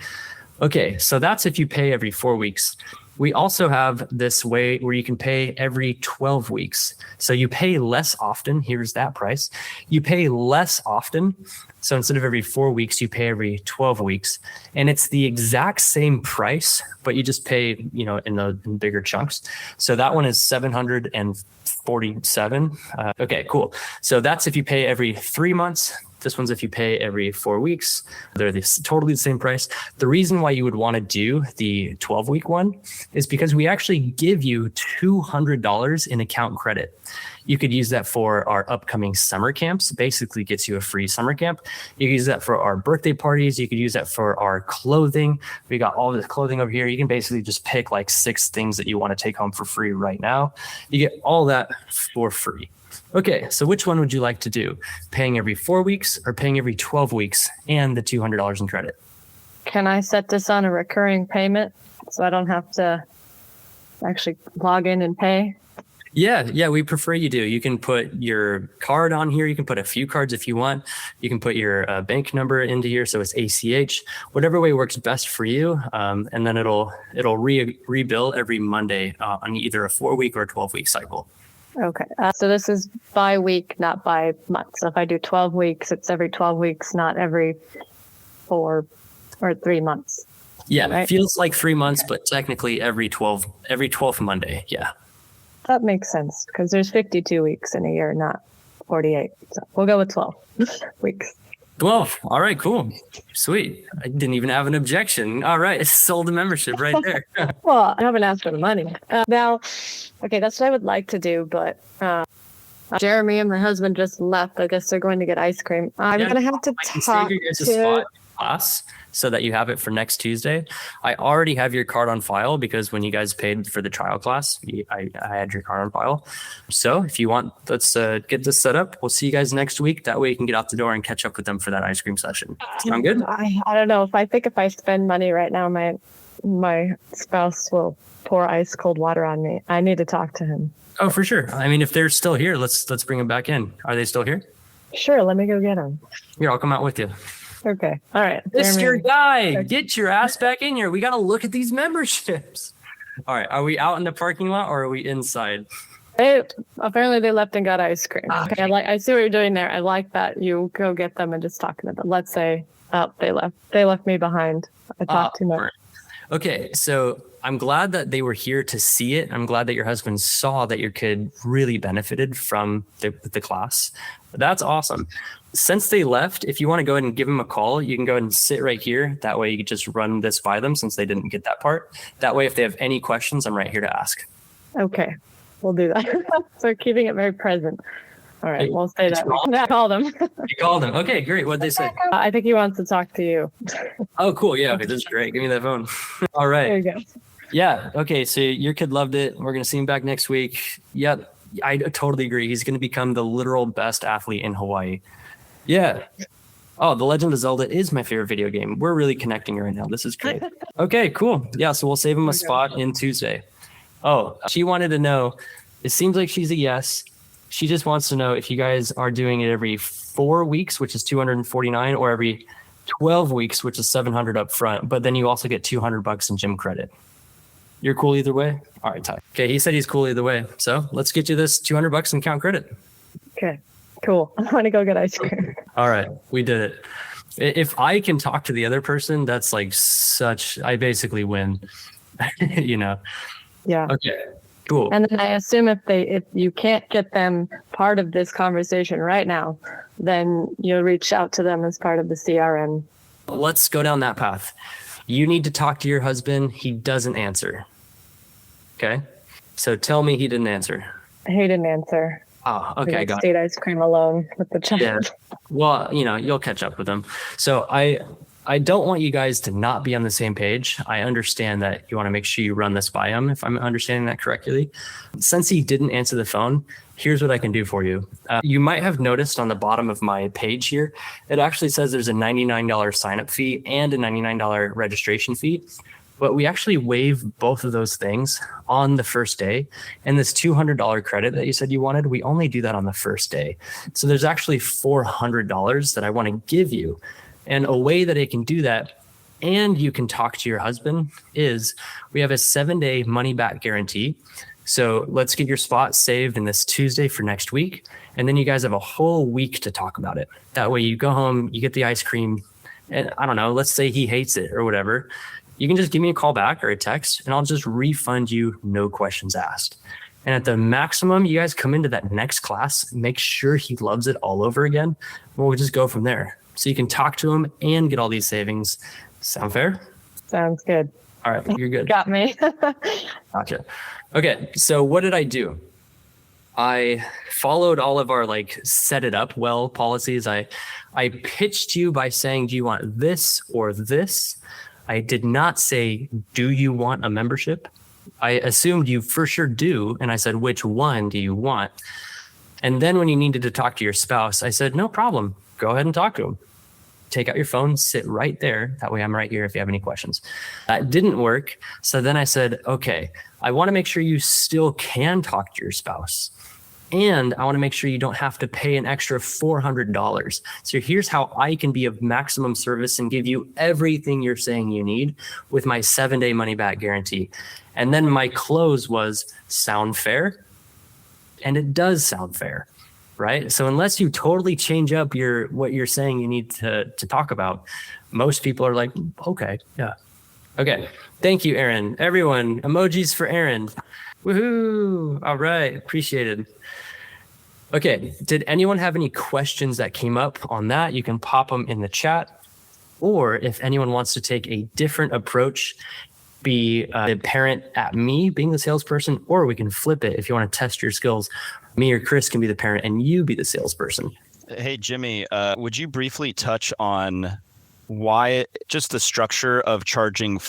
Okay, so that's if you pay every 4 weeks. We also have this way where you can pay every 12 weeks. So you pay less often. Here's that price. You pay less often. So instead of every 4 weeks, you pay every 12 weeks. And it's the exact same price, but you just pay, in bigger chunks. So that one is $747. Okay, cool. So that's if you pay every 3 months. This one's if you pay every 4 weeks. They're totally the same price. The reason why you would want to do the 12-week one is because we actually give you $200 in account credit. You could use that for our upcoming summer camps. Basically gets you a free summer camp. You can use that for our birthday parties. You could use that for our clothing. We got all this clothing over here. You can basically just pick like 6 things that you want to take home for free right now. You get all that for free. Okay, so which one would you like to do? Paying every 4 weeks or paying every 12 weeks and the $200 in credit? Can I set this on a recurring payment so I don't have to actually log in and pay? Yeah, we prefer you do. You can put your card on here. You can put a few cards if you want. You can put your bank number into here, so it's ACH. Whatever way works best for you, and then it'll rebill every Monday on either a 4-week or a 12-week cycle. Okay, so this is by week, not by month. So if I do 12 weeks, it's every 12 weeks, not every 4 or 3 months. Yeah, right? It feels like 3 months, but technically every 12th Monday. Yeah. That makes sense because there's 52 weeks in a year, not 48. So we'll go with 12 weeks. 12. All right, cool. Sweet. I didn't even have an objection. All right. Sold the membership right there. Well, I haven't asked for the money. Now, okay, that's what I would like to do, but Jeremy and my husband just left. I guess they're going to get ice cream. I'm going to have to I can talk save your guys' to... spot in class so that you have it for next Tuesday. I already have your card on file because when you guys paid for the trial class, I had your card on file. So if you want, let's get this set up. We'll see you guys next week. That way you can get out the door and catch up with them for that ice cream session. Sound good? I don't know. If I spend money right now, my spouse will pour ice cold water on me. I need to talk to him. Oh, for sure. I mean, if they're still here, let's bring them back in. Are they still here? Sure, let me go get him. Here, I'll come out with you. Okay. All right. Mr. Jeremy. Guy, get your ass back in here. We got to look at these memberships. All right. Are we out in the parking lot or are we inside? Apparently they left and got ice cream. Okay. I see what you're doing there. I like that you go get them and just talk to them. Let's say, they left. They left me behind. I talked too much. Okay. So I'm glad that they were here to see it. I'm glad that your husband saw that your kid really benefited from the class. That's awesome. Since they left, if you want to go ahead and give them a call, you can go ahead and sit right here. That way you can just run this by them since they didn't get that part. That way, if they have any questions, I'm right here to ask. Okay. We'll do that. So keeping it very present. All right. Hey, We'll say that. I called him. You called him. Okay, great. What'd they say? I think he wants to talk to you. Oh, cool. Yeah. Okay. This is great. Give me that phone. All right. There you go. Yeah. Okay. So your kid loved it. We're going to see him back next week. Yep. I totally agree. He's going to become the literal best athlete in Hawaii. Yeah. Oh, The Legend of Zelda is my favorite video game. We're really connecting right now. This is great. Okay, cool. Yeah. So we'll save him a spot in Tuesday. Oh, she wanted to know, it seems like she's a yes. She just wants to know if you guys are doing it every 4 weeks, which is $249, or every 12 weeks, which is $700 up front. But then you also get $200 in gym credit. You're cool either way? All right, Ty. Okay, he said he's cool either way. So let's get you this $200 in count credit. Okay. Cool. I want to go get ice cream. All right, we did it. If I can talk to the other person, that's like I basically win, you know? Yeah. Okay, cool. And then I assume if you can't get them part of this conversation right now, then you'll reach out to them as part of the CRM. Let's go down that path. You need to talk to your husband. He doesn't answer. Okay. So tell me he didn't answer. He didn't answer. Oh, okay. He Got ate ice cream alone with the child. Yeah. Well, you'll catch up with him. So I don't want you guys to not be on the same page. I understand that you want to make sure you run this by him, if I'm understanding that correctly. Since he didn't answer the phone, here's what I can do for you. You might have noticed on the bottom of my page here, it actually says there's a $99 sign-up fee and a $99 registration fee. But we actually waive both of those things on the first day. And this $200 credit that you said you wanted, we only do that on the first day. So there's actually $400 that I want to give you. And a way that I can do that, and you can talk to your husband, is we have a 7-day money back guarantee. So let's get your spot saved in this Tuesday for next week. And then you guys have a whole week to talk about it. That way you go home, you get the ice cream, and I don't know, let's say he hates it or whatever. You can just give me a call back or a text and I'll just refund you, no questions asked. And at the maximum, you guys come into that next class, make sure he loves it all over again. We'll just go from there. So you can talk to him and get all these savings. Sound fair? Sounds good. All right, you're good. Got me. Gotcha. Okay, so what did I do? I followed all of our like set it up well policies. I pitched you by saying, do you want this or this? I did not say, do you want a membership? I assumed you for sure do. And I said, which one do you want? And then when you needed to talk to your spouse, I said, no problem. Go ahead and talk to him. Take out your phone, sit right there. That way I'm right here if you have any questions. That didn't work. So then I said, okay, I want to make sure you still can talk to your spouse. And I want to make sure you don't have to pay an extra $400. So here's how I can be of maximum service and give you everything you're saying you need with my 7-day money back guarantee. And then my close was, sound fair? And it does sound fair, right? So unless you totally change up what you're saying you need to talk about, most people are like, okay, yeah. Okay, thank you, Aaron. Everyone, emojis for Aaron. Woohoo! All right, appreciated. Okay, did anyone have any questions that came up on that? You can pop them in the chat. Or if anyone wants to take a different approach, be the parent at me being the salesperson, or we can flip it if you want to test your skills. Me or Chris can be the parent and you be the salesperson. Hey, Jimmy, would you briefly touch on why just the structure of charging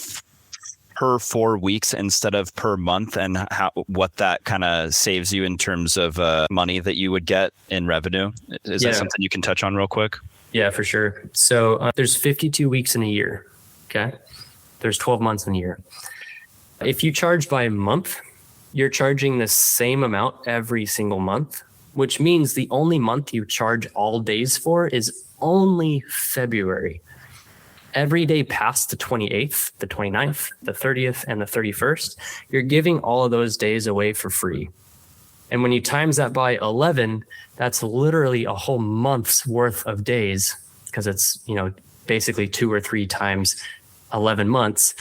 per 4 weeks instead of per month, and what that kind of saves you in terms of money that you would get in revenue? Is that something you can touch on real quick? Yeah, for sure. So there's 52 weeks in a year. Okay. There's 12 months in a year. If you charge by month, you're charging the same amount every single month, which means the only month you charge all days for is only February. Every day past the 28th, the 29th, the 30th, and the 31st, you're giving all of those days away for free. And when you times that by 11, that's literally a whole month's worth of days, because it's, basically 2 or 3 times 11 months.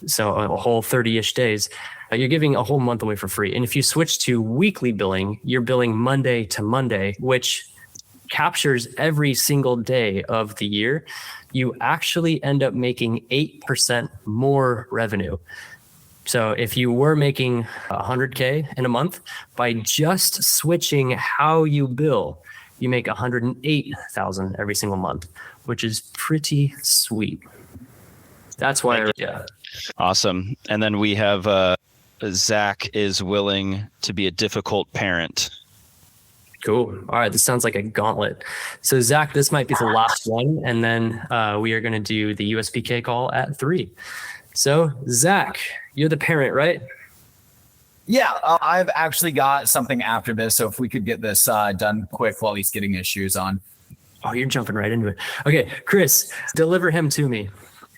So a whole 30-ish days. You're giving a whole month away for free. And if you switch to weekly billing, you're billing Monday to Monday, which captures every single day of the year. You actually end up making 8% more revenue. So if you were making $100K in a month, by just switching how you bill, you make $108,000 every single month, which is pretty sweet. That's why, yeah. Awesome. And then we have Zach is willing to be a difficult parent. Cool. All right. This sounds like a gauntlet. So Zach, this might be the last one. And then we are going to do the USPK call at 3. So Zach, you're the parent, right? Yeah, I've actually got something after this. So if we could get this done quick while he's getting his shoes on. Oh, you're jumping right into it. Okay, Chris, deliver him to me.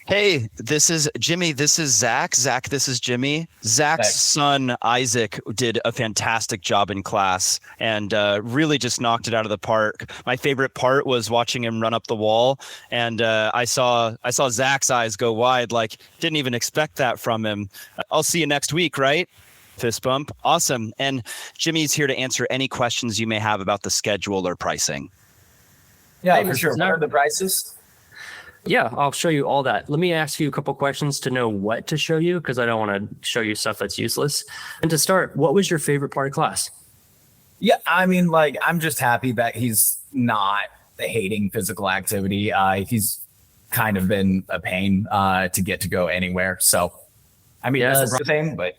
Hey, this is Jimmy. This is Zach. Zach, this is Jimmy. Zach's son, Isaac, did a fantastic job in class and really just knocked it out of the park. My favorite part was watching him run up the wall. And I saw Zach's eyes go wide, like didn't even expect that from him. I'll see you next week, right? Fist bump. Awesome. And Jimmy's here to answer any questions you may have about the schedule or pricing. Yeah, for sure. What are the prices? Yeah, I'll show you all that. Let me ask you a couple questions to know what to show you, because I don't want to show you stuff that's useless. And to start, what was your favorite part of class? Yeah, I mean, I'm just happy that he's not hating physical activity. He's kind of been a pain to get to go anywhere. So, I mean, that's the thing, but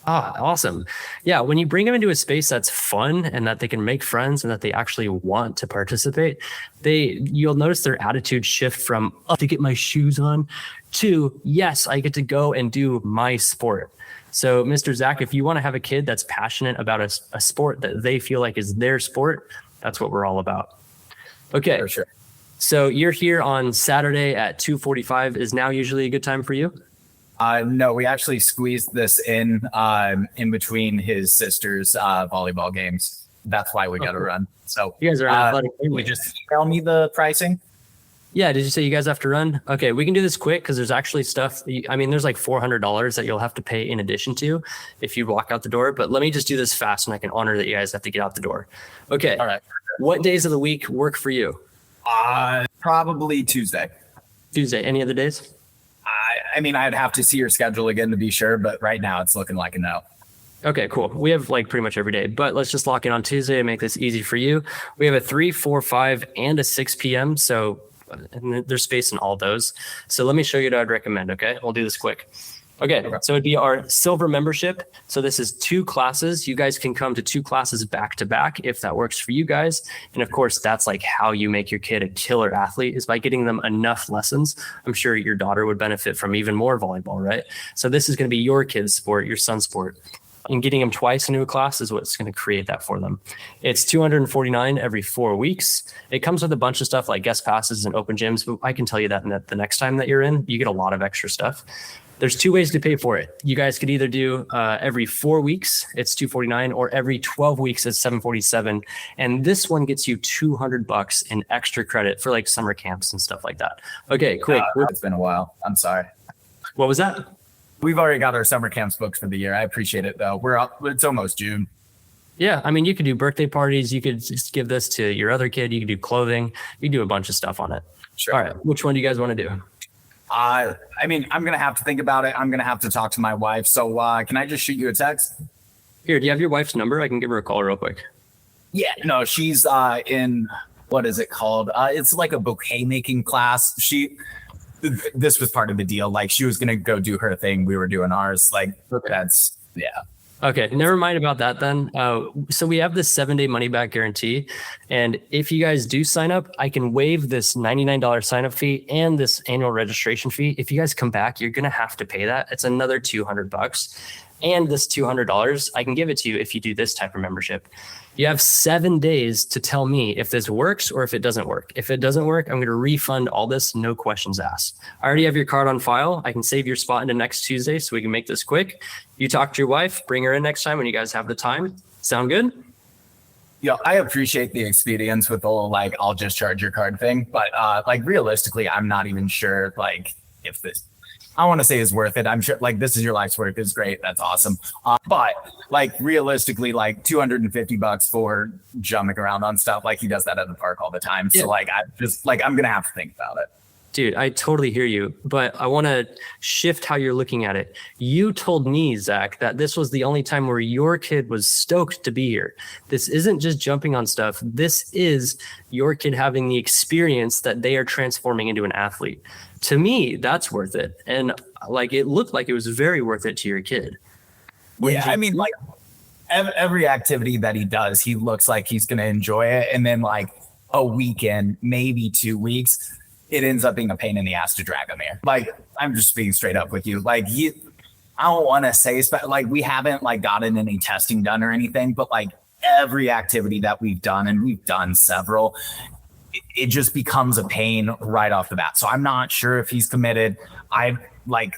Ah, awesome. Yeah, when you bring them into a space that's fun and that they can make friends and that they actually want to participate, you'll notice their attitude shift from to get my shoes on to yes, I get to go and do my sport. So, Mr. Zach, if you want to have a kid that's passionate about a sport that they feel like is their sport, that's what we're all about. Okay. For sure. So you're here on Saturday at 2:45. Is now usually a good time for you? No, we actually squeezed this in between his sister's volleyball games. That's why we got to run. So you guys are athletic. We just email me the pricing. Yeah. Did you say you guys have to run? Okay. We can do this quick because there's actually stuff. I mean, there's like $400 that you'll have to pay in addition to if you walk out the door. But let me just do this fast and I can honor that you guys have to get out the door. Okay. All right. What days of the week work for you? Probably Tuesday. Tuesday. Any other days? I mean, I'd have to see your schedule again to be sure, but right now it's looking like a no. Okay, cool. We have like pretty much every day, but let's just lock in on Tuesday and make this easy for you. We have a 3, 4, 5, and a 6 p.m. So and there's space in all those. So let me show you what I'd recommend. Okay, we'll do this quick. Okay, so it'd be our silver membership. So this is 2 classes. You guys can come to 2 classes back to back if that works for you guys. And of course, that's like how you make your kid a killer athlete, is by getting them enough lessons. I'm sure your daughter would benefit from even more volleyball, right? So this is going to be your kid's sport, your son's sport. And getting them twice into a class is what's going to create that for them. It's $249 every 4 weeks. It comes with a bunch of stuff like guest passes and open gyms, but I can tell you that the next time that you're in, you get a lot of extra stuff. There's 2 ways to pay for it. You guys could either do every 4 weeks, it's $249, or every 12 weeks, it's $747. And this one gets you $200 in extra credit for like summer camps and stuff like that. Okay, quick. It's been a while. I'm sorry. What was that? We've already got our summer camps booked for the year. I appreciate it though. We're up. It's almost June. Yeah, I mean, you could do birthday parties. You could just give this to your other kid. You could do clothing. You can do a bunch of stuff on it. Sure. All right, which one do you guys want to do? I mean, I'm gonna have to think about it. I'm gonna have to talk to my wife. So can I just shoot you a text? Here, do you have your wife's number? I can give her a call real quick. Yeah, no, she's in, what is it called? It's like a bouquet making class. This was part of the deal. Like, she was gonna go do her thing. We were doing ours. Like, that's, yeah. Okay, never mind about that then. So we have this 7-day money back guarantee. And if you guys do sign up, I can waive this $99 sign up fee and this annual registration fee. If you guys come back, you're going to have to pay that. It's another $200. And this $200, I can give it to you if you do this type of membership. You have 7 days to tell me if this works or if it doesn't work. If it doesn't work, I'm going to refund all this, no questions asked. I already have your card on file. I can save your spot into next Tuesday so we can make this quick. You talk to your wife, bring her in next time when you guys have the time. Sound good? Yeah, I appreciate the expedience with the whole, like, I'll just charge your card thing. But like, realistically, I'm not even sure, like, if this, I want to say is worth it. I'm sure, like, this is your life's work is great. That's awesome. But like, realistically, like $250 for jumping around on stuff, like he does that at the park all the time. So like, I'm going to have to think about it. Dude, I totally hear you, but I want to shift how you're looking at it. You told me, Zach, that this was the only time where your kid was stoked to be here. This isn't just jumping on stuff. This is your kid having the experience that they are transforming into an athlete. To me, that's worth it. And like, it looked like it was very worth it to your kid. Yeah, I mean, like, every activity that he does, he looks like he's going to enjoy it. And then like a weekend, maybe 2 weeks, it ends up being a pain in the ass to drag him here. Like, I'm just being straight up with you. Like, I don't want to say, like, we haven't like gotten any testing done or anything, but like every activity that we've done, and we've done several, it just becomes a pain right off the bat. So I'm not sure if he's committed. I'm going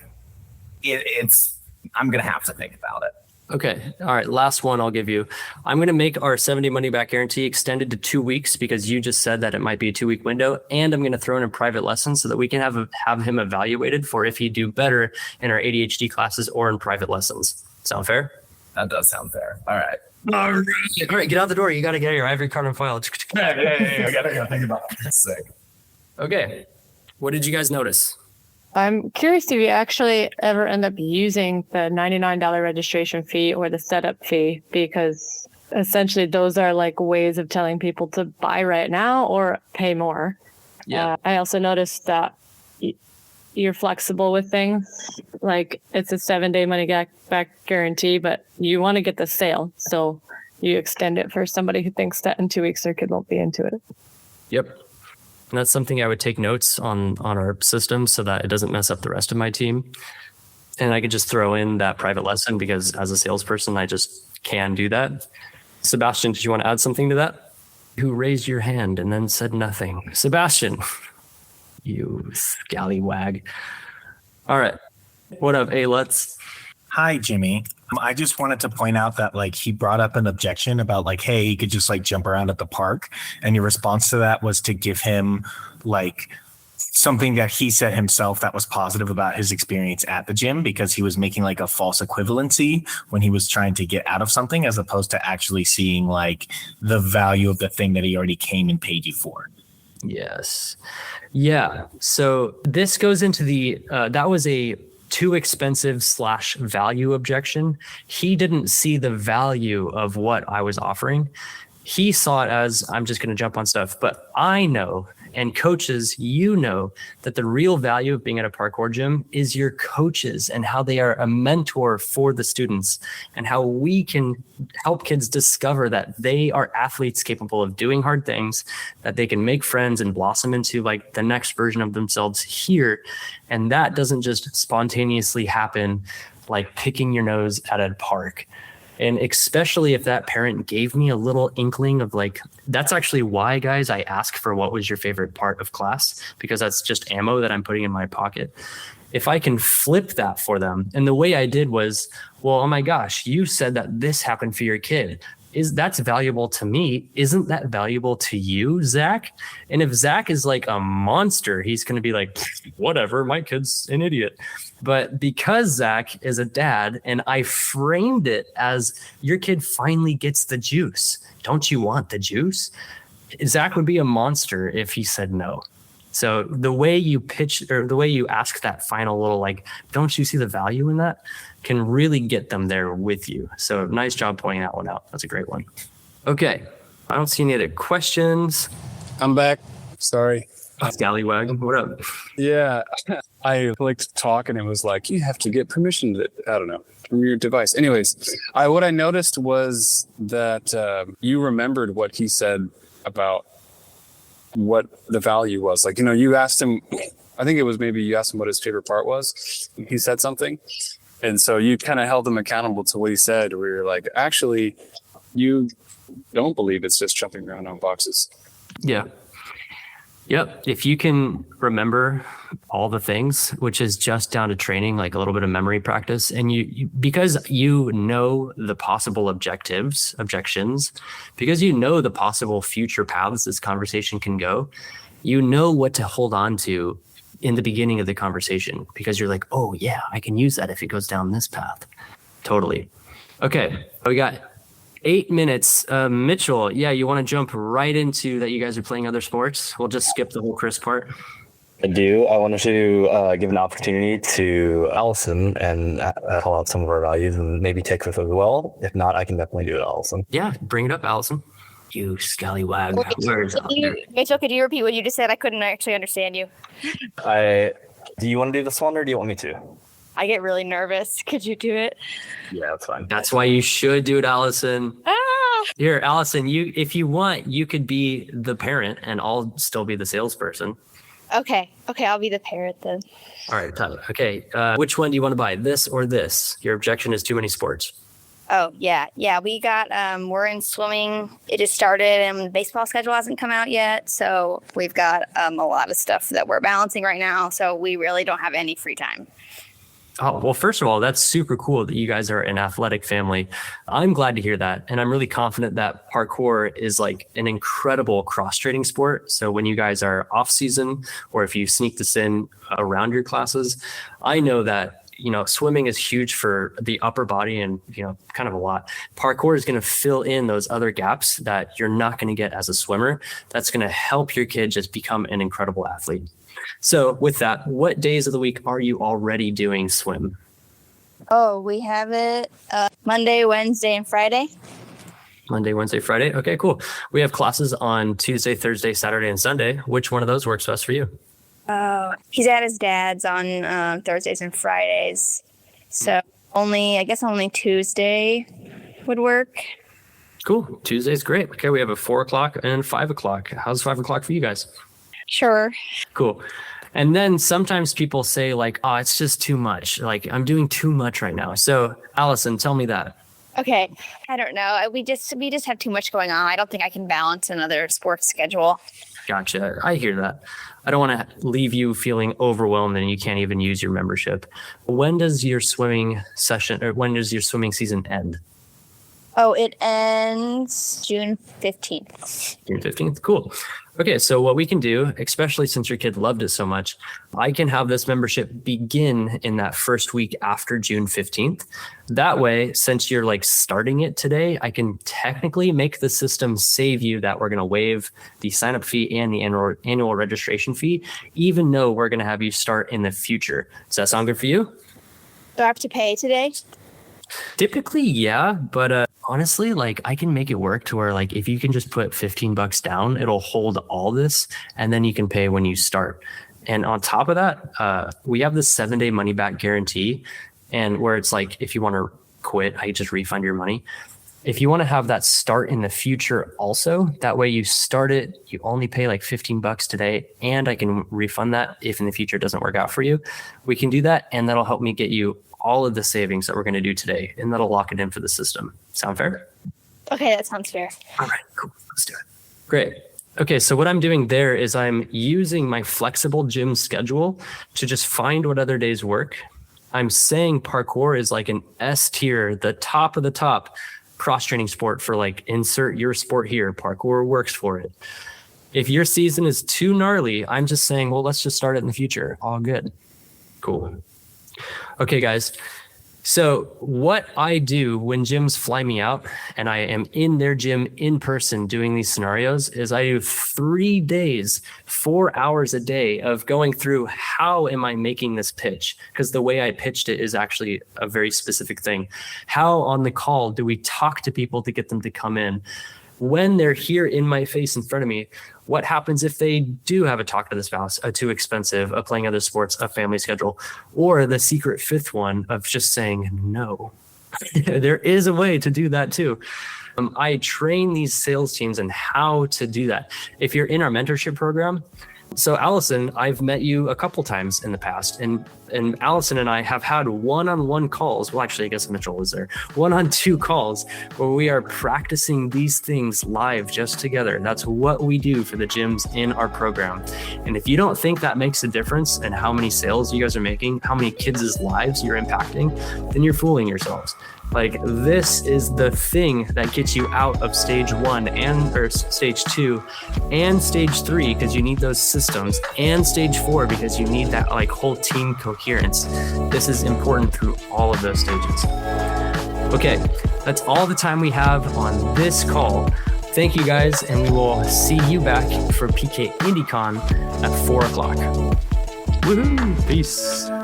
to have to think about it. Okay. All right. Last one I'll give you. I'm going to make our 70 money back guarantee extended to 2 weeks because you just said that it might be a 2-week window. And I'm going to throw in a private lesson so that we can have him evaluated for if he'd do better in our ADHD classes or in private lessons. Sound fair? That does sound fair. All right. All right. Get out the door. You got to get your ivory card on file. I gotta think about it. That's sick. Okay. What did you guys notice? I'm curious if you actually ever end up using the $99 registration fee or the setup fee, because essentially those are like ways of telling people to buy right now or pay more. Yeah. I also noticed that you're flexible with things. Like, it's a 7-day money back guarantee, but you want to get the sale. So you extend it for somebody who thinks that in 2 weeks their kid won't be into it. Yep. And that's something I would take notes on our system so that it doesn't mess up the rest of my team. And I could just throw in that private lesson because as a salesperson, I just can do that. Sebastian, did you want to add something to that? Who raised your hand and then said nothing? Sebastian, you scallywag. All right. What up, A-Lutz? Hi, Jimmy. I just wanted to point out that like he brought up an objection about like, hey, he could just like jump around at the park. And your response to that was to give him like something that he said himself that was positive about his experience at the gym, because he was making like a false equivalency when he was trying to get out of something, as opposed to actually seeing like the value of the thing that he already came and paid you for. Yes. Yeah. So this goes into the, that was a too expensive / value objection. He didn't see the value of what I was offering. He saw it as, I'm just going to jump on stuff. But I know, and coaches, you know, that the real value of being at a parkour gym is your coaches and how they are a mentor for the students and how we can help kids discover that they are athletes capable of doing hard things, that they can make friends and blossom into like the next version of themselves here. And that doesn't just spontaneously happen like picking your nose at a park. And especially if that parent gave me a little inkling of like, that's actually why, guys, I ask for what was your favorite part of class, because that's just ammo that I'm putting in my pocket. If I can flip that for them. And the way I did was, well, oh my gosh, you said that this happened for your kid. That's valuable to me. Isn't that valuable to you, Zach? And if Zach is like a monster, he's going to be like, whatever, my kid's an idiot. But because Zach is a dad and I framed it as your kid finally gets the juice. Don't you want the juice? Zach would be a monster if he said no. So the way you pitch or the way you ask that final little like, don't you see the value in that, can really get them there with you. So nice job pointing that one out. That's a great one. Okay. I don't see any other questions. I'm back. Sorry. Scallywag, what up? Yeah, I clicked to talk and it was like, you have to get permission to, I don't know, from your device. Anyways, what I noticed was that you remembered what he said about what the value was. Like, you asked him, I think it was maybe you asked him what his favorite part was. He said something. And so you kind of held him accountable to what he said, where you're like, actually, you don't believe it's just jumping around on boxes. Yeah. Yep. If you can remember all the things, which is just down to training, like a little bit of memory practice, and you because you know the possible objections, because you know the possible future paths this conversation can go, you know what to hold on to in the beginning of the conversation, because you're like, oh yeah, I can use that if it goes down this path. Totally. Okay. We got 8 minutes. Mitchell, yeah, you want to jump right into that you guys are playing other sports? We'll just skip the whole Chris part. I do. I wanted to give an opportunity to Allison and call out some of our values and maybe take this as well. If not, I can definitely do it, Allison. Yeah, bring it up, Allison. You scallywag. Mitchell, could you repeat what you just said? I couldn't actually understand you. Do you want to do this one or do you want me to? I get really nervous. Could you do it? Yeah, that's fine. That's why you should do it, Allison. Ah! Here, Allison, if you want, you could be the parent and I'll still be the salesperson. Okay, I'll be the parent then. All right, Tyler. Okay, which one do you want to buy, this or this? Your objection is too many sports. Oh, yeah. We got, we're in swimming. It just started and baseball schedule hasn't come out yet. So we've got a lot of stuff that we're balancing right now. So we really don't have any free time. Oh, well, first of all, that's super cool that you guys are an athletic family. I'm glad to hear that. And I'm really confident that parkour is like an incredible cross-training sport. So when you guys are off season, or if you sneak this in around your classes, I know that, swimming is huge for the upper body and, kind of a lot. Parkour is going to fill in those other gaps that you're not going to get as a swimmer. That's going to help your kid just become an incredible athlete. So with that, what days of the week are you already doing swim? Oh, we have it Monday, Wednesday, and Friday. Monday, Wednesday, Friday. Okay, cool. We have classes on Tuesday, Thursday, Saturday, and Sunday. Which one of those works best for you? He's at his dad's on Thursdays and Fridays. So only Tuesday would work. Cool. Tuesday's great. Okay, we have a 4 o'clock and 5 o'clock. How's 5 o'clock for you guys? Sure. Cool. And then sometimes people say like, oh, it's just too much. Like I'm doing too much right now. So Allison, tell me that. Okay. I don't know. We just have too much going on. I don't think I can balance another sports schedule. Gotcha. I hear that. I don't want to leave you feeling overwhelmed and you can't even use your membership. When does your swimming session or when does your swimming season end? Oh, it ends June 15th. June 15th. Cool. Okay, so what we can do, especially since your kid loved it so much, I can have this membership begin in that first week after June 15th. That way, since you're like starting it today, I can technically make the system save you that we're going to waive the sign-up fee and the annual registration fee, even though we're going to have you start in the future. Does that sound good for you? Do I have to pay today? Typically, yeah, but honestly, like I can make it work to where like if you can just put $15 down, it'll hold all this, and then you can pay when you start. And on top of that, we have this 7-day money back guarantee, and where it's like if you want to quit, I just refund your money. If you want to have that start in the future also, that way you start it, you only pay like $15 today, and I can refund that if in the future it doesn't work out for you. We can do that, and that'll help me get you all of the savings that we're going to do today, and that'll lock it in for the system. Sound fair? Okay, that sounds fair. All right, cool. Let's do it. Great. Okay, so what I'm doing there is I'm using my flexible gym schedule to just find what other days work. I'm saying parkour is like an S tier, the top of the top cross-training sport for like insert your sport here. Parkour works for it. If your season is too gnarly, I'm just saying, well, let's just start it in the future. All good. Cool. Okay, guys. So what I do when gyms fly me out and I am in their gym in person doing these scenarios is I do 3 days, 4 hours a day of going through how am I making this pitch? Because the way I pitched it is actually a very specific thing. How on the call do we talk to people to get them to come in? When they're here in my face in front of me, what happens if they do have a talk to the spouse, a too expensive, a playing other sports, a family schedule, or the secret fifth one of just saying no? There is a way to do that too. I train these sales teams on how to do that. If you're in our mentorship program, so Allison, I've met you a couple times in the past, and Allison and I have had one-on-one calls. Well, actually, I guess Mitchell was there. 1-on-2 calls where we are practicing these things live just together. That's what we do for the gyms in our program. And if you don't think that makes a difference in how many sales you guys are making, how many kids' lives you're impacting, then you're fooling yourselves. Like, this is the thing that gets you out of stage 1 or stage 2 and stage 3, because you need those systems, and stage 4 because you need that like whole team coherence. This is important through all of those stages. Okay, that's all the time we have on this call. Thank you guys, and we will see you back for PK IndyCon at 4 o'clock. Woohoo! Peace.